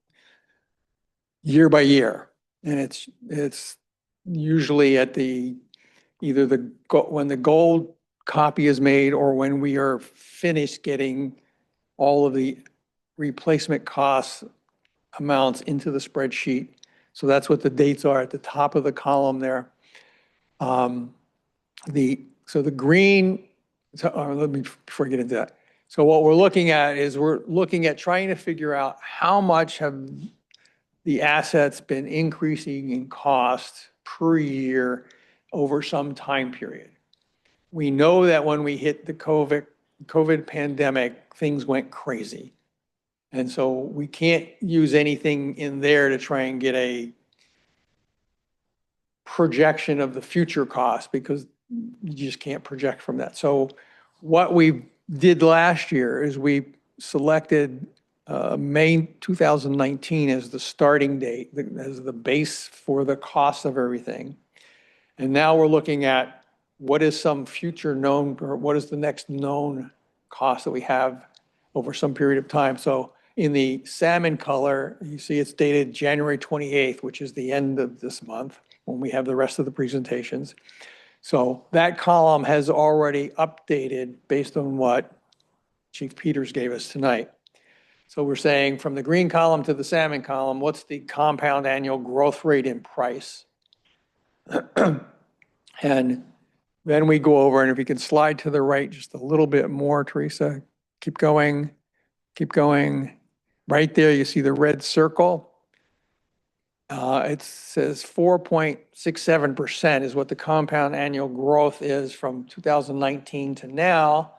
year by year. And it's usually at either when the gold copy is made or when we are finished getting all of the replacement costs amounts into the spreadsheet. So that's what the dates are at the top of the column there. So the green, before I get into that. So what we're looking at is we're looking at trying to figure out how much have the assets been increasing in cost per year over some time period. We know that when we hit the COVID pandemic, things went crazy. And so we can't use anything in there to try and get a projection of the future cost because you just can't project from that. So what we did last year is we selected May 2019 as the starting date, as the base for the cost of everything. And now we're looking at what is some future known, or what is the next known cost that we have over some period of time. So in the salmon color, you see it's dated January 28th, which is the end of this month when we have the rest of the presentations. So that column has already updated based on what Chief Peters gave us tonight. So we're saying from the green column to the salmon column, what's the compound annual growth rate in price? And then we go over, and if you can slide to the right just a little bit more, Teresa, keep going, keep going. Right there, you see the red circle. It says 4.67% is what the compound annual growth is from 2019 to now,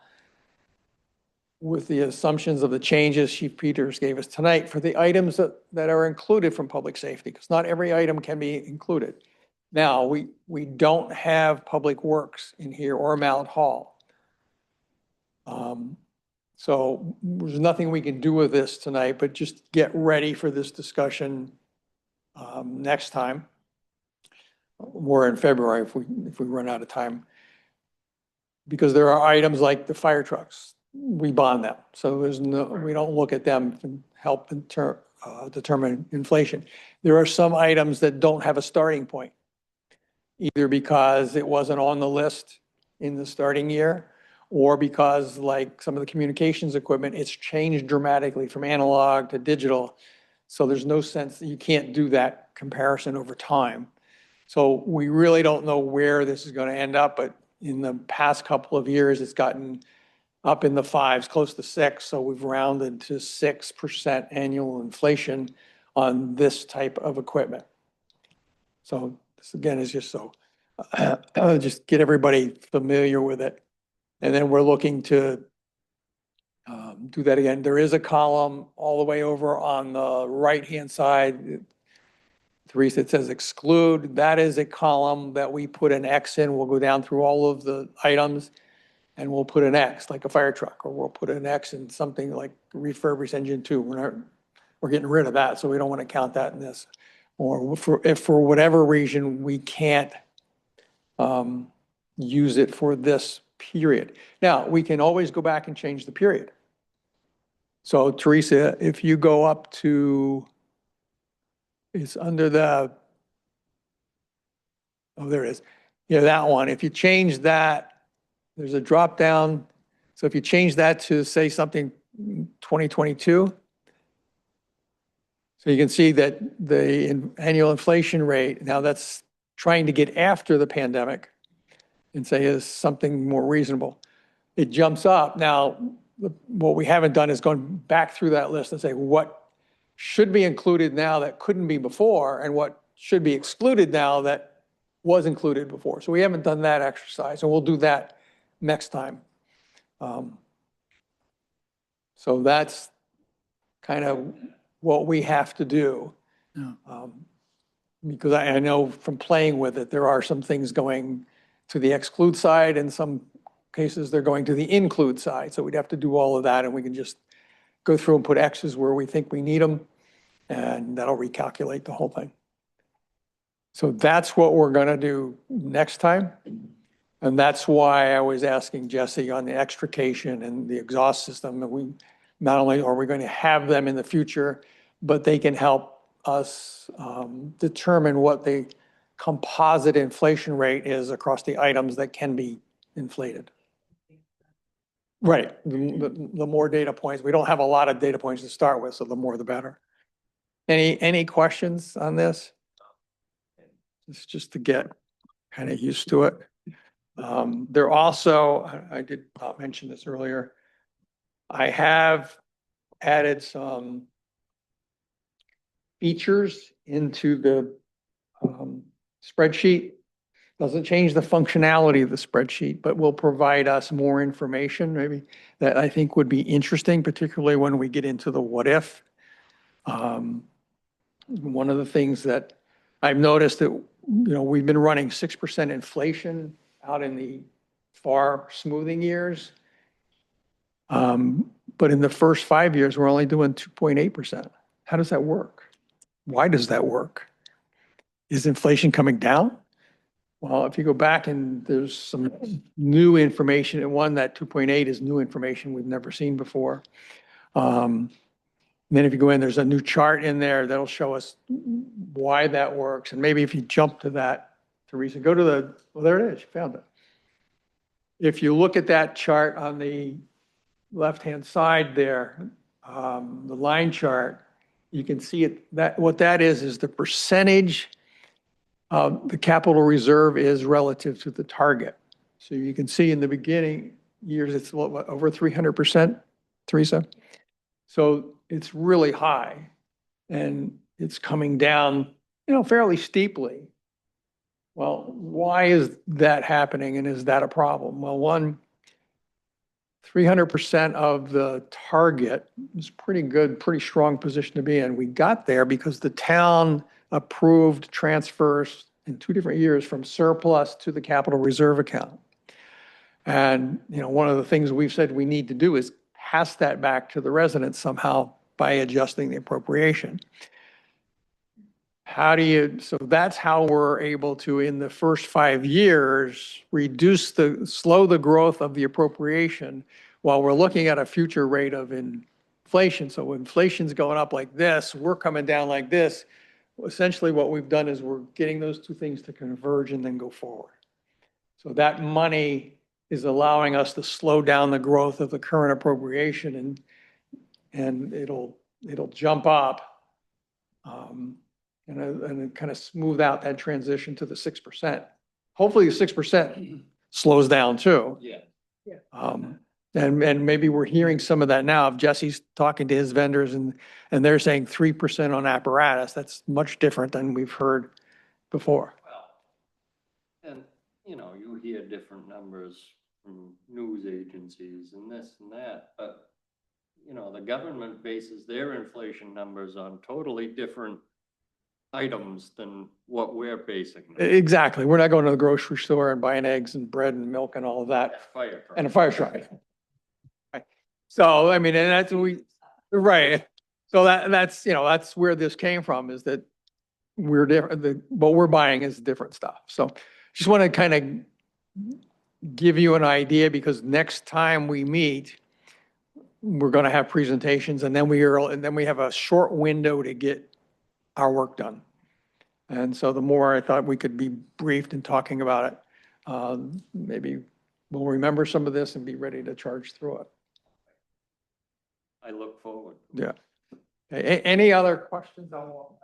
with the assumptions of the changes Chief Peters gave us tonight for the items that are included from public safety, because not every item can be included. Now, we don't have Public Works in here or Mount Hall. So there's nothing we can do with this tonight, but just get ready for this discussion next time. Or in February if we run out of time. Because there are items like the fire trucks, we bond them. So we don't look at them and help determine inflation. There are some items that don't have a starting point, either because it wasn't on the list in the starting year, or because like some of the communications equipment, it's changed dramatically from analog to digital. So there's no sense that you can't do that comparison over time. So we really don't know where this is going to end up, but in the past couple of years, it's gotten up in the fives, close to 6. So we've rounded to 6% annual inflation on this type of equipment. So this again is just so, just get everybody familiar with it. And then we're looking to do that again. There is a column all the way over on the right-hand side. Teresa, it says exclude. That is a column that we put an X in. We'll go down through all of the items and we'll put an X, like a fire truck, or we'll put an X in something like refurbished engine 2. We're getting rid of that, so we don't want to count that in this. Or if for whatever reason we can't use it for this period. Now, we can always go back and change the period. So Teresa, if you go up to, it's under the, oh, there it is. Yeah, that one. If you change that, there's a drop down. So if you change that to say something 2022, so you can see that the annual inflation rate, now that's trying to get after the pandemic and say is something more reasonable. It jumps up. Now, what we haven't done is gone back through that list and say what should be included now that couldn't be before and what should be excluded now that was included before. So we haven't done that exercise, and we'll do that next time. So that's kind of what we have to do. Yeah. Because I know from playing with it, there are some things going to the exclude side, and some cases they're going to the include side. So we'd have to do all of that, and we can just go through and put X's where we think we need them, and that'll recalculate the whole thing. So that's what we're going to do next time. And that's why I was asking Jesse on the extrication and the exhaust system. That we not only are we going to have them in the future, but they can help us determine what the composite inflation rate is across the items that can be inflated. Right. The more data points, we don't have a lot of data points to start with, so the more the better. Any questions on this? It's just to get kind of used to it. There also, I did not mention this earlier, I have added some features into the spreadsheet. Doesn't change the functionality of the spreadsheet, but will provide us more information maybe that I think would be interesting, particularly when we get into the what if. One of the things that I've noticed that, we've been running 6% inflation out in the far smoothing years. But in the first 5 years, we're only doing 2.8%. How does that work? Why does that work? Is inflation coming down? Well, if you go back and there's some new information, and one, that 2.8 is new information we've never seen before. And then if you go in, there's a new chart in there that'll show us why that works. And maybe if you jump to that, Teresa, go to well, there it is, you found it. If you look at that chart on the left-hand side there, the line chart, you can see it, what that is the percentage of the capital reserve is relative to the target. So you can see in the beginning years, it's what, over 300%, Teresa? So it's really high, and it's coming down, fairly steeply. Well, why is that happening, and is that a problem? Well, one, 300% of the target is pretty good, pretty strong position to be in. We got there because the town approved transfers in 2 different years from surplus to the capital reserve account. And, one of the things we've said we need to do is pass that back to the residents somehow by adjusting the appropriation. How do you, so that's how we're able to, in the first 5 years, slow the growth of the appropriation while we're looking at a future rate of inflation. So when inflation's going up like this, we're coming down like this. Essentially, what we've done is we're getting those two things to converge and then go forward. So that money is allowing us to slow down the growth of the current appropriation and it'll jump up. And kind of smooth out that transition to the 6%. Hopefully the 6% slows down too. Yeah. And maybe we're hearing some of that now. If Jesse's talking to his vendors and they're saying 3% on apparatus, that's much different than we've heard before. Well, and, you hear different numbers from news agencies and this and that, but, the government bases their inflation numbers on totally different items than what we're basing. them. Exactly. We're not going to the grocery store and buying eggs and bread and milk and all of that. Fire truck. And a fire truck. Right. So, I mean, and that's, right. So that's where this came from, is that we're different, what we're buying is different stuff. So just want to kind of give you an idea, because next time we meet, we're going to have presentations and then we have a short window to get our work done. And so the more I thought we could be briefed in talking about it, maybe we'll remember some of this and be ready to charge through it. I look forward. Yeah. Any other questions on all that?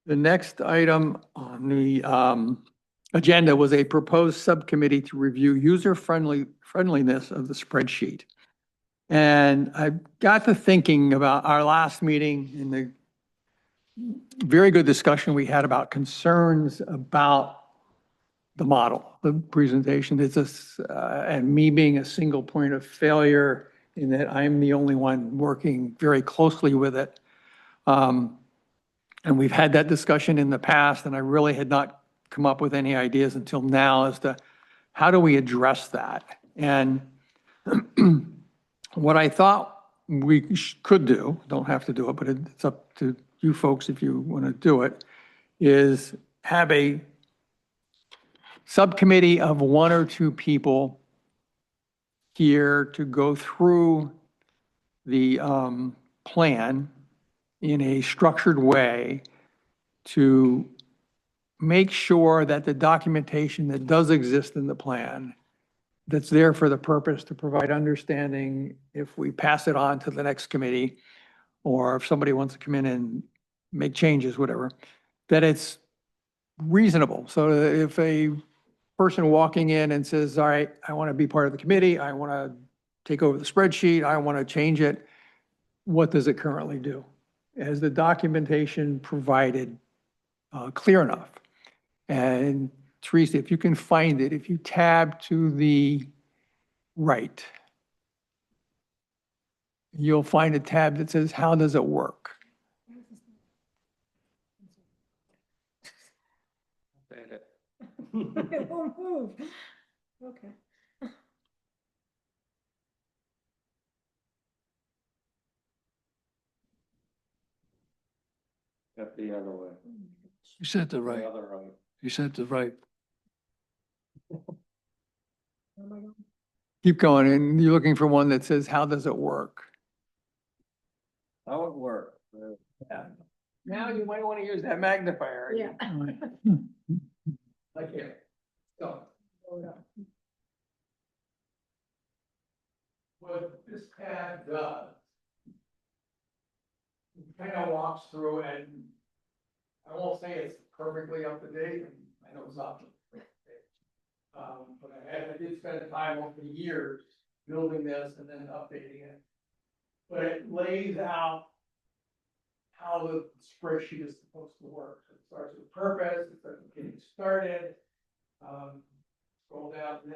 The next item on the agenda was a proposed subcommittee to review friendliness of the spreadsheet. And I got to thinking about our last meeting and the very good discussion we had about concerns about the model, the presentation. And me being a single point of failure in that I'm the only one working very closely with it. And we've had that discussion in the past, and I really had not come up with any ideas until now as to how do we address that? And what I thought we could do, don't have to do it, but it's up to you folks if you want to do it, is have a subcommittee of 1 or 2 people here to go through the plan in a structured way to make sure that the documentation that does exist in the plan, that's there for the purpose to provide understanding if we pass it on to the next committee, or if somebody wants to come in and make changes, whatever, that it's reasonable. So that if a person walking in and says, all right, I want to be part of the committee, I want to take over the spreadsheet, I want to change it, what does it currently do? Is the documentation provided clear enough? And Teresa, if you can find it, if you tab to the right, you'll find a tab that says, how does it work? It won't move. Okay. Got the other way. You said the The right, other right. you said the right. Where am I going? Keep going, and you're looking for one that says, how does it work? How it works. Yeah. Now you might want to use that magnifier. Yeah. Like here. So. Hold on. What this tab does, it kind of walks through, and I won't say it's perfectly up to date, I know it's not. But I did spend time over the years building this and then updating it. But it lays out how the spreadsheet is supposed to work. So it starts with purpose, it starts with getting started. Scroll down and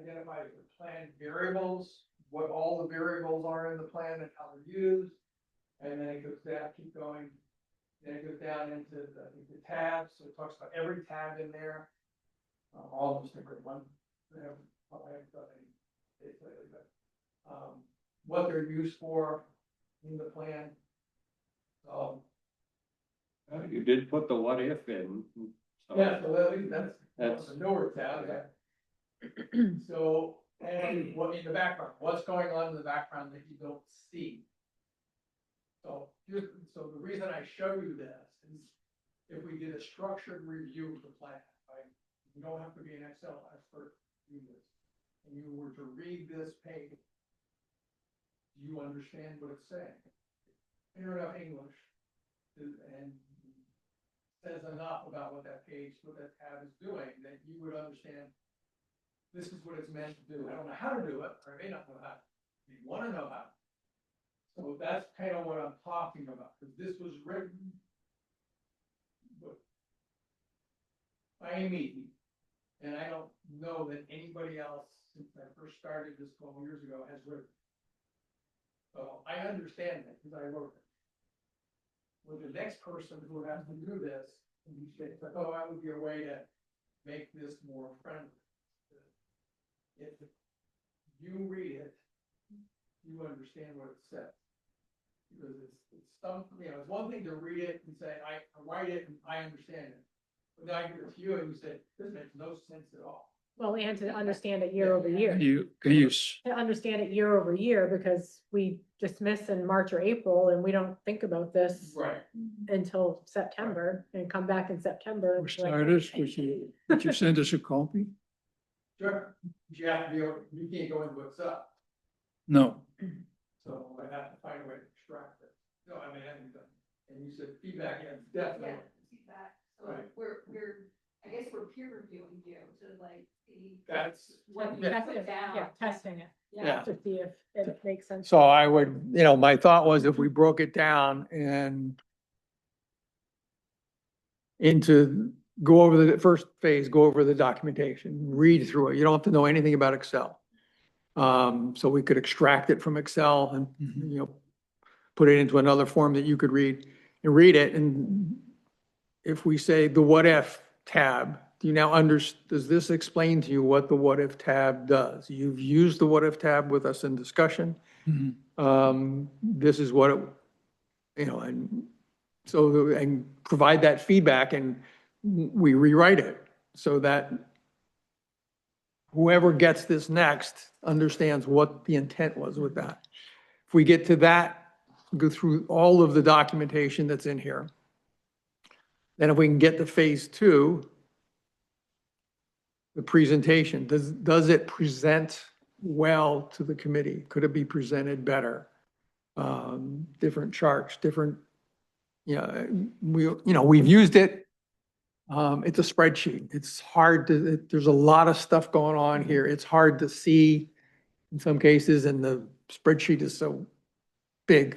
identify the planned variables, what all the variables are in the plan and how they're used. And then it goes down, keep going. Then it goes down into the tabs, so it talks about every tab in there. Almost every one. They haven't- I haven't done any dates lately, but, what they're used for in the plan. You did put the what if in. so- Yeah, so that's That's- the newer tab, yeah. So, and what in the background, what's going on in the background that you don't see? So, so the reason I show you this is if we did a structured review of the plan, right? You don't have to be an Excel expert to do this. And you were to read this page, do you understand what it's saying? Clear enough English and says enough about what that page, what that tab is doing, that you would understand this is what it's meant to do. I don't know how to do it, or I may not know how. You want to know how. So that's kind of what I'm talking about, because this was written by me, and I don't know that anybody else, since I first started this 12 years ago, has written. So I understand that, because I wrote it. With the next person who has to do this, and you say, oh, that would be a way to make this more friendly. If you read it, you understand what it says. Because it's some, it's one thing to read it and say, I write it and I understand it. But now I get a few and you say, this makes no sense at all. Well, and to understand it year over year. Can you, To understand it year over year, because we dismiss in March or April and we don't think about this Right. until September and come back in September. for It's like, starters, would you send us a copy? Sure. But you have to be able, you can't go into Excel, No. so I have to find a way to extract it. No, I mean, and you said feedback, yeah, definitely. Yeah, feedback, so Right. I guess we're peer reviewing you to like see That's. what you Yeah. put down. Yeah, testing it. Yeah. To see if it makes sense. So I would, my thought was if we broke it down and go over the first phase, go over the documentation, read through it. You don't have to know anything about Excel. So we could extract it from Excel and, put it into another form that you could read it. And if we say the what if tab, do you now does this explain to you what the what if tab does? You've used the what if tab with us in discussion. Mhm. This is what it, and so, and provide that feedback and we rewrite it so that whoever gets this next understands what the intent was with that. If we get to that, go through all of the documentation that's in here. Then if we can get to phase 2, the presentation, does it present well to the committee? Could it be presented better? Different charts, different, we've used it. It's a spreadsheet. It's hard there's a lot of stuff going on here. It's hard to see in some cases, and the spreadsheet is so big.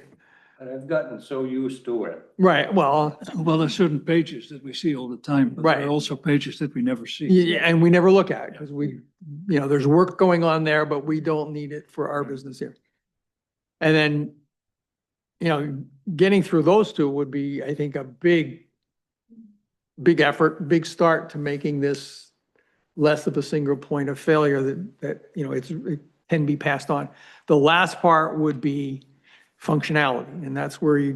And I've gotten so used to it. Right, well, Well, there's certain pages that we see all the time, but there Right. are also pages that we never see. yeah, and we never look at it because there's work going on there, but we don't need it for our business here. And then, getting through those two would be, I think, a big effort, big start to making this less of a single point of failure that it can be passed on. The last part would be functionality, and that's where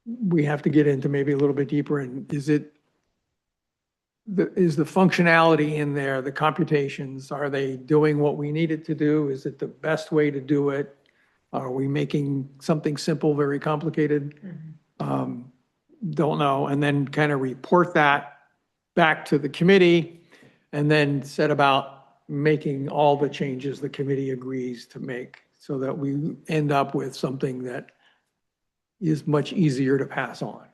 we have to get into maybe a little bit deeper. And is the functionality in there, the computations, are they doing what we need it to do? Is it the best way to do it? Are we making something simple very complicated? Don't know. And then kind of report that back to the committee and then set about making all the changes the committee agrees to make so that we end up with something that is much easier to pass on.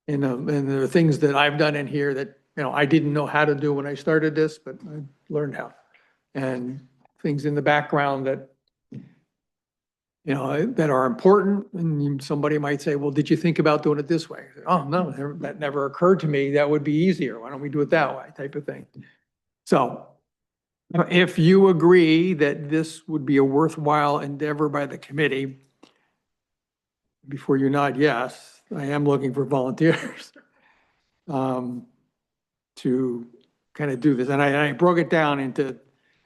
And there are things that I've done in here that, I didn't know how to do when I started this, but I learned how. And things in the background that, that are important. And somebody might say, well, did you think about doing it this way? Oh, no, that never occurred to me. That would be easier. Why don't we do it that way? Type of thing. So If you agree that this would be a worthwhile endeavor by the committee, before you nod yes, I am looking for volunteers um, to kind of do this. And I broke it down into,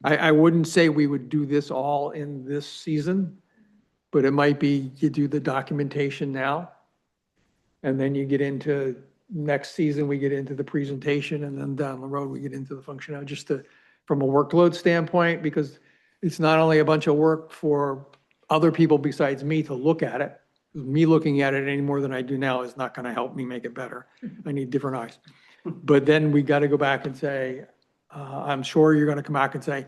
I wouldn't say we would do this all in this season, but it might be you do the documentation now. And then you get into next season, we get into the presentation, and then down the road, we get into the functionality, just to, from a workload standpoint, because it's not only a bunch of work for other people besides me to look at it. Me looking at it any more than I do now is not gonna help me make it better. I need different eyes. But then we gotta go back and say, I'm sure you're gonna come back and say,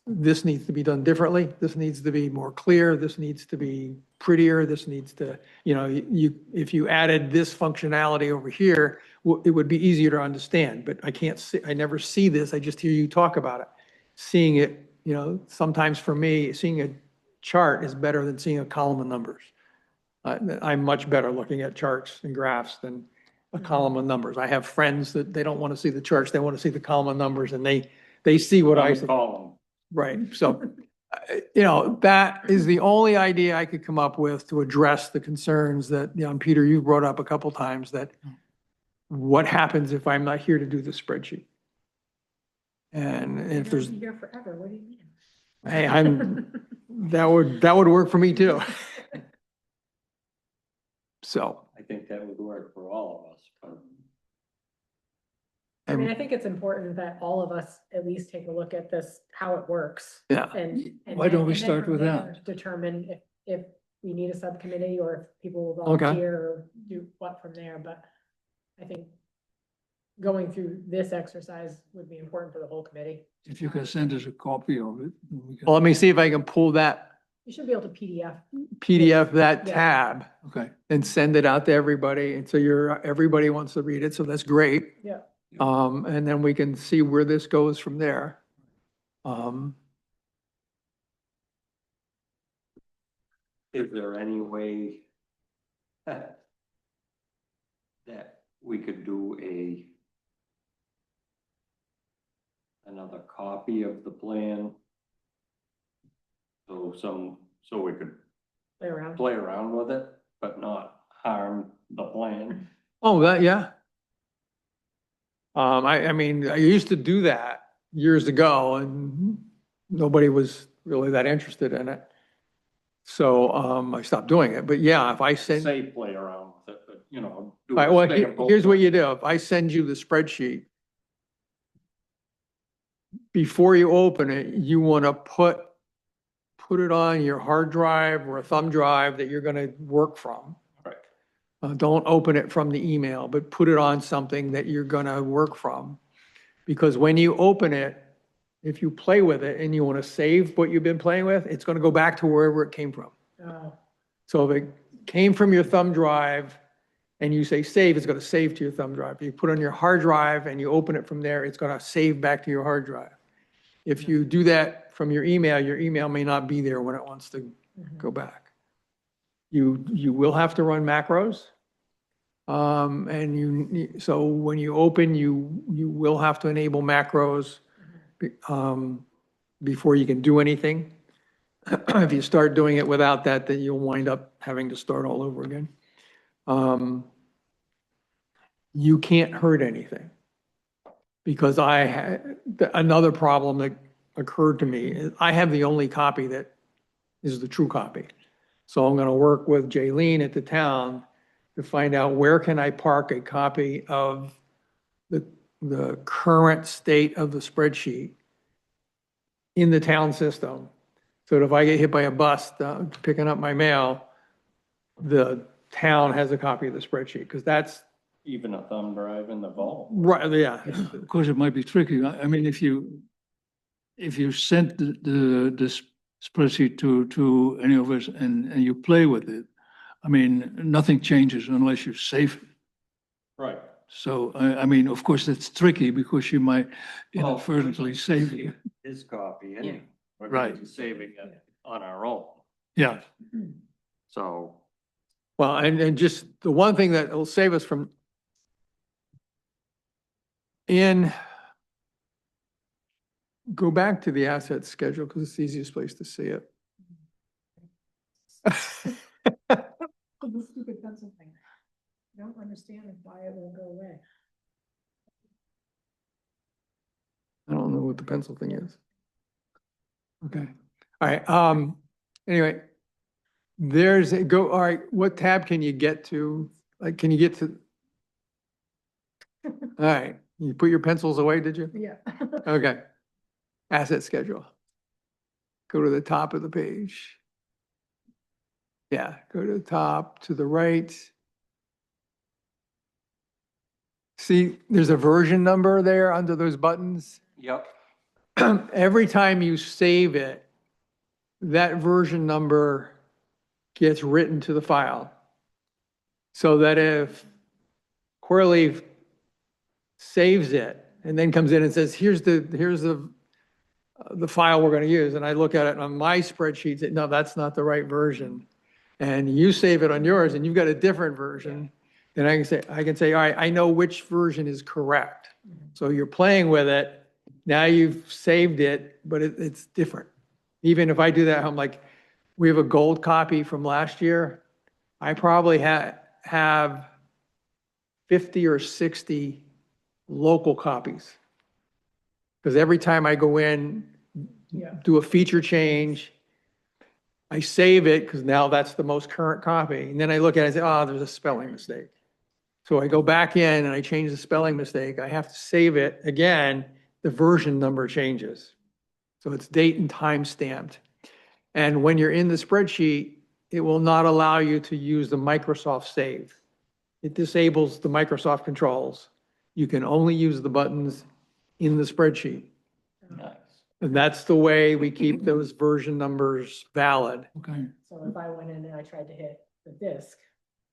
this needs to be done differently, this needs to be more clear, this needs to be prettier, this needs to, if you added this functionality over here, it would be easier to understand, but I can't see, I never see this, I just hear you talk about it. Seeing it, sometimes for me, seeing a chart is better than seeing a column of numbers. I'm much better looking at charts and graphs than a column of numbers. I have friends that they don't want to see the charts, they want to see the column of numbers, and they see what I see. Column. Right, so, that is the only idea I could come up with to address the concerns that, Peter, you brought up a couple times, that what happens if I'm not here to do the spreadsheet? And if You're there's, gonna be here forever, what do you mean? hey, that would work for me too. So, I think that would work for all of us, but I mean, I think it's important that all of us at least take a look at this, how it works. yeah, And. Why don't we and then start from with there that? Determine if we need a subcommittee or if people will Okay. volunteer or do what from there, but I think going through this exercise would be important for the whole committee. If you can send us a copy of it. we can- well, let me see if I can pull that You should be able to PDF. that Yeah. tab Okay, and send it out to everybody, and so everybody wants to read it, so that's great. Yeah. And then we can see where this goes from there. Um, is there any way that we could do another copy of the plan? So we could Play around. play around with it, but not harm the plan. Oh, yeah. I mean, I used to do that years ago and nobody was really that interested in it. So, I stopped doing it, but yeah, if I send, Say play around with it, but do all right, well, a stick of both here's what sides. you do. If I send you the spreadsheet, before you open it, you want to put it on your hard drive or a thumb drive that you're going to work from. Right. Don't open it from the email, but put it on something that you're going to work from. Because when you open it, if you play with it and you want to save what you've been playing with, it's going to go back to wherever it came from. Oh, So if it came from your thumb drive and you say save, it's going to save to your thumb drive. If you put it on your hard drive and you open it from there, it's going to save back to your hard drive. If you do that from your email may not be there when it wants to go back. You will have to run macros. So when you open, you will have to enable macros before you can do anything. If you start doing it without that, then you'll wind up having to start all over again. You can't hurt anything. Because I had, another problem that occurred to me is I have the only copy that is the true copy. So I'm gonna work with Jaylene at the town to find out where can I park a copy of the current state of the spreadsheet in the town system. So that if I get hit by a bus picking up my mail, the town has a copy of the spreadsheet, because that's, Even a thumb drive in the vault. right, yeah. of course, it might be tricky. I mean, if you send the spreadsheet to any of us and you play with it, I mean, nothing changes unless you save it. Right. So, I mean, of course, it's tricky because you might Well, inadvertently save it. His copy, anyway. We're Right. gonna be saving it on our own, Yeah, so. Well, and just the one thing that will save us from go back to the asset schedule because it's the easiest place to see it. The stupid pencil thing. I don't understand why it won't go away. I don't know what the pencil thing is. Okay, all right, anyway. All right, what tab can you get to? Like, can you get to? All right, you put your pencils away, did you? Yeah. Okay. Asset schedule. Go to the top of the page. Yeah, go to the top, to the right. See, there's a version number there under those buttons. Yep. Every time you save it, that version number gets written to the file. So that if Corleaf saves it and then comes in and says, here's the file we're going to use. And I look at it on my spreadsheet, say, no, that's not the right version. And you save it on yours and you've got a different version. Then I can say, all right, I know which version is correct. So you're playing with it. Now you've saved it, but it's different. Even if I do that, I'm like, we have a gold copy from last year. I probably have 50 or 60 local copies. Because every time I go in, Yeah. do a feature change, I save it because now that's the most current copy. And then I look at it and say, oh, there's a spelling mistake. So I go back in and I change the spelling mistake. I have to save it again. The version number changes. So it's date and time stamped. And when you're in the spreadsheet, it will not allow you to use the Microsoft save. It disables the Microsoft controls. You can only use the buttons in the spreadsheet. Nice. And that's the way we keep those version numbers valid. Okay. So if I went in and I tried to hit the disk,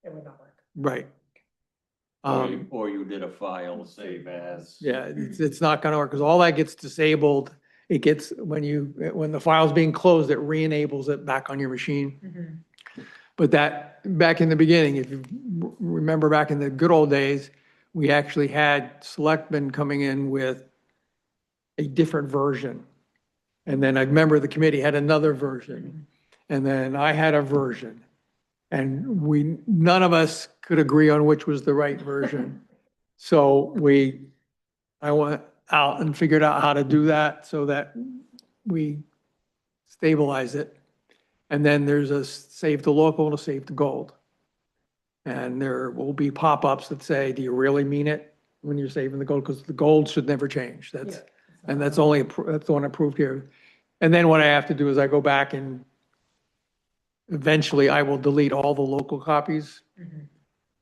it would not work. Right. Or you did a file save as. Yeah, it's not gonna work because all that gets disabled. It gets, when the file's being closed, it re-enables it back on your machine. But that, back in the beginning, if you remember back in the good old days, we actually had selectmen coming in with a different version. And then I remember the committee had another version. And then I had a version. And none of us could agree on which was the right version. So I went out and figured out how to do that so that we stabilize it. And then there's a save to local and a save to gold. And there will be pop-ups that say, do you really mean it when you're saving the gold? Because the gold should never change. And that's the one approved here. And then what I have to do is I go back and eventually I will delete all the local copies.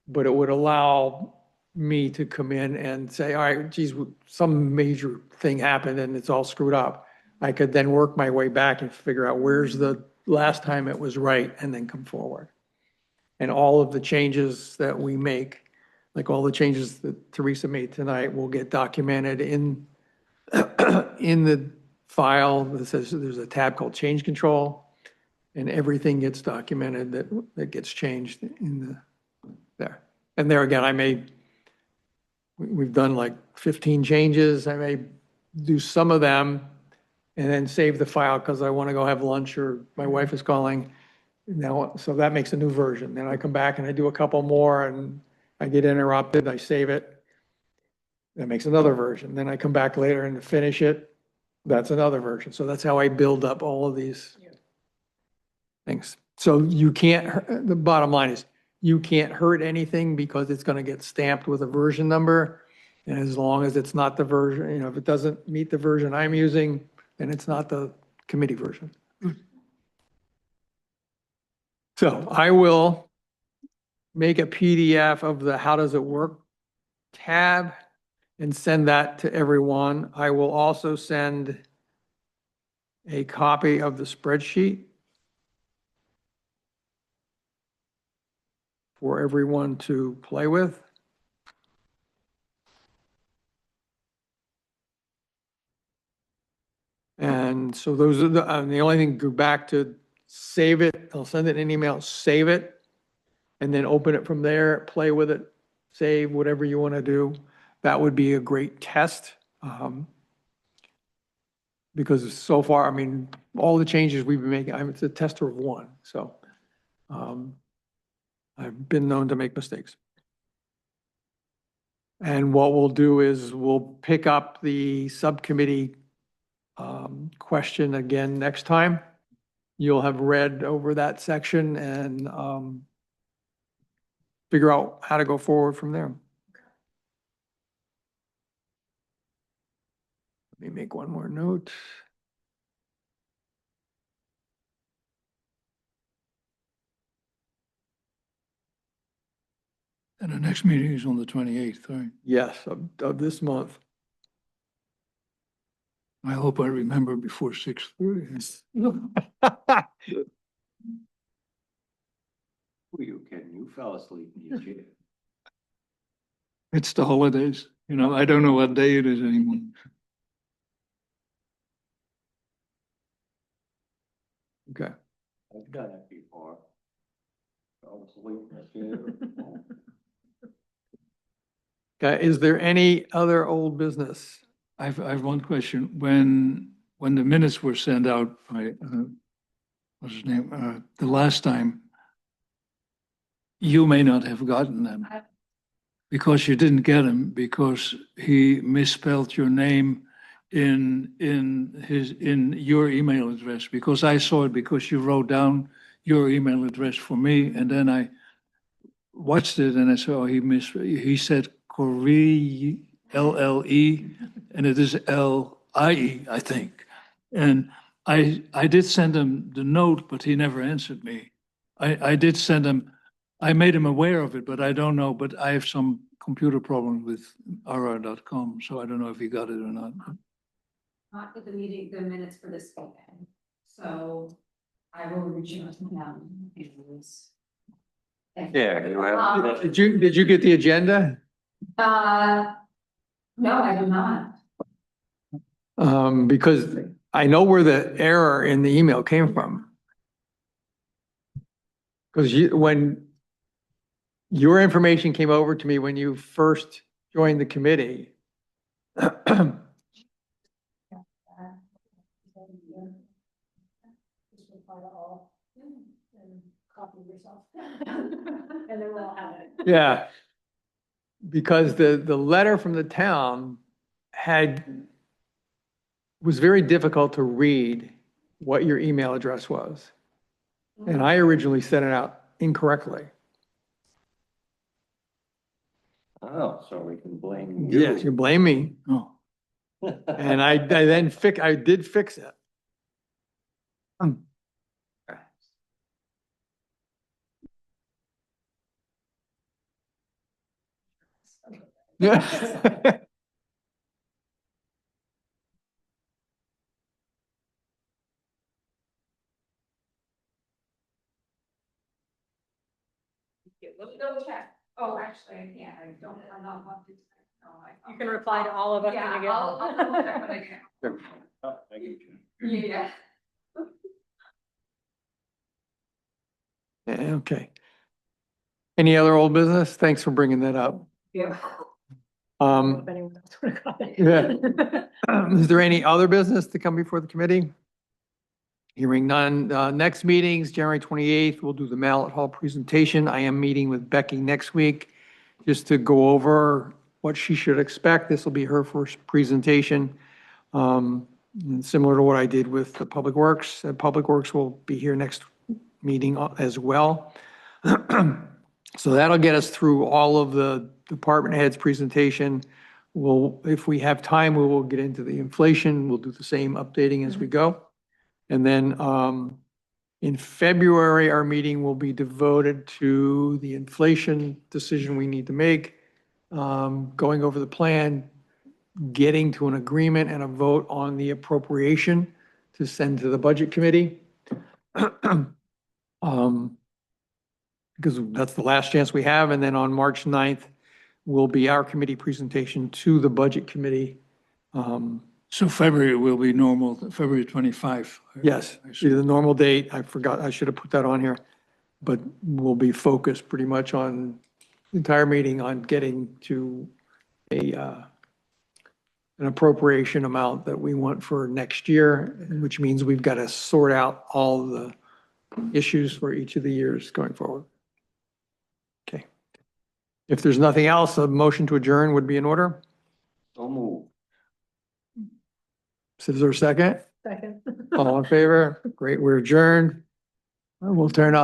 But it would allow me to come in and say, all right, geez, some major thing happened and it's all screwed up. I could then work my way back and figure out where's the last time it was right and then come forward. And all of the changes that we make, like all the changes that Teresa made tonight, will get documented in the file that says there's a tab called change control, and everything gets documented that gets changed there. And there again, we've done like 15 changes. I may do some of them and then save the file because I want to go have lunch or my wife is calling. Now, so that makes a new version. Then I come back and I do a couple more and I get interrupted, I save it. That makes another version. Then I come back later and finish it. That's another version. So that's how I build up all of these things. So you can't, the bottom line is you can't hurt anything because it's going to get stamped with a version number. And as long as it's not the version, if it doesn't meet the version I'm using, then it's not the committee version. So I will make a PDF of the how does it work tab and send that to everyone. I will also send a copy of the spreadsheet for everyone to play with. And so those are the only thing, go back to save it. I'll send it an email, save it, and then open it from there, play with it, save whatever you want to do. That would be a great test. Because so far, I mean, all the changes we've been making, it's a tester of one, so. I've been known to make mistakes. And what we'll do is we'll pick up the subcommittee question again next time. You'll have read over that section and figure out how to go forward from there. Let me make one more note. And the next meeting is on the 28th, right? Yes, of this month. I hope I remember before 6:30. Who you kidding? You fell asleep in your chair. It's the holidays, you know, I don't know what day it is anymore. Okay. I've done it before. Fell asleep in the chair. Okay, is there any other old business? I've one question. When the minutes were sent out by, what's his name, the last time, you may not have gotten them because you didn't get them because he misspelled your name in your email address, because I saw it because you wrote down your email address for me, and then I watched it and I saw he said Corrie, LLE, and it is LIE, I think. And I did send him the note, but he never answered me. I did send him, I made him aware of it, but I don't know, but I have some computer problems with RR.com, so I don't know if he got it or not. Not with the meeting, the minutes for this weekend, so I will reach out to them. Yeah, you have. Did you get the agenda? No, I do not. Because I know where the error in the email came from. Because when your information came over to me when you first joined the committee. Just reply to all and copy yourself. And then we'll all have it. Yeah. Because the letter from the town was very difficult to read what your email address was. And I originally sent it out incorrectly. Oh, so we can blame you. Yes, you blame me. Oh, And I did fix it. Yeah. Let me double check. Oh, actually, I can't. I don't, I'm not logged into that. No, I- You can reply to all of us when Yeah, you get I'll home. double check when I get home. Oh, I get you. Yeah. Yeah, okay. Any other old business? Thanks for bringing that up. Yeah. Um, If anyone else would have got it. Yeah. Is there any other business to come before the committee? Hearing none. Next meetings, January 28th, we'll do the Mallet Hall presentation. I am meeting with Becky next week just to go over what she should expect. This will be her first presentation. And similar to what I did with the Public Works. Public Works will be here next meeting as well. So that'll get us through all of the department heads' presentation. If we have time, we will get into the inflation. We'll do the same updating as we go. And then in February, our meeting will be devoted to the inflation decision we need to make, going over the plan, getting to an agreement and a vote on the appropriation to send to the Budget Committee. Because that's the last chance we have. And then on March 9th will be our committee presentation to the Budget Committee. so February will be normal, February 25. Yes, I see. the normal date. I forgot, I should have put that on here. But we'll be focused pretty much on the entire meeting on getting to an appropriation amount that we want for next year, which means we've got to sort out all the issues for each of the years going forward. Okay. If there's nothing else, a motion to adjourn would be in order. So move. Is there a second? Second. All in favor? Great, we're adjourned. We'll turn off.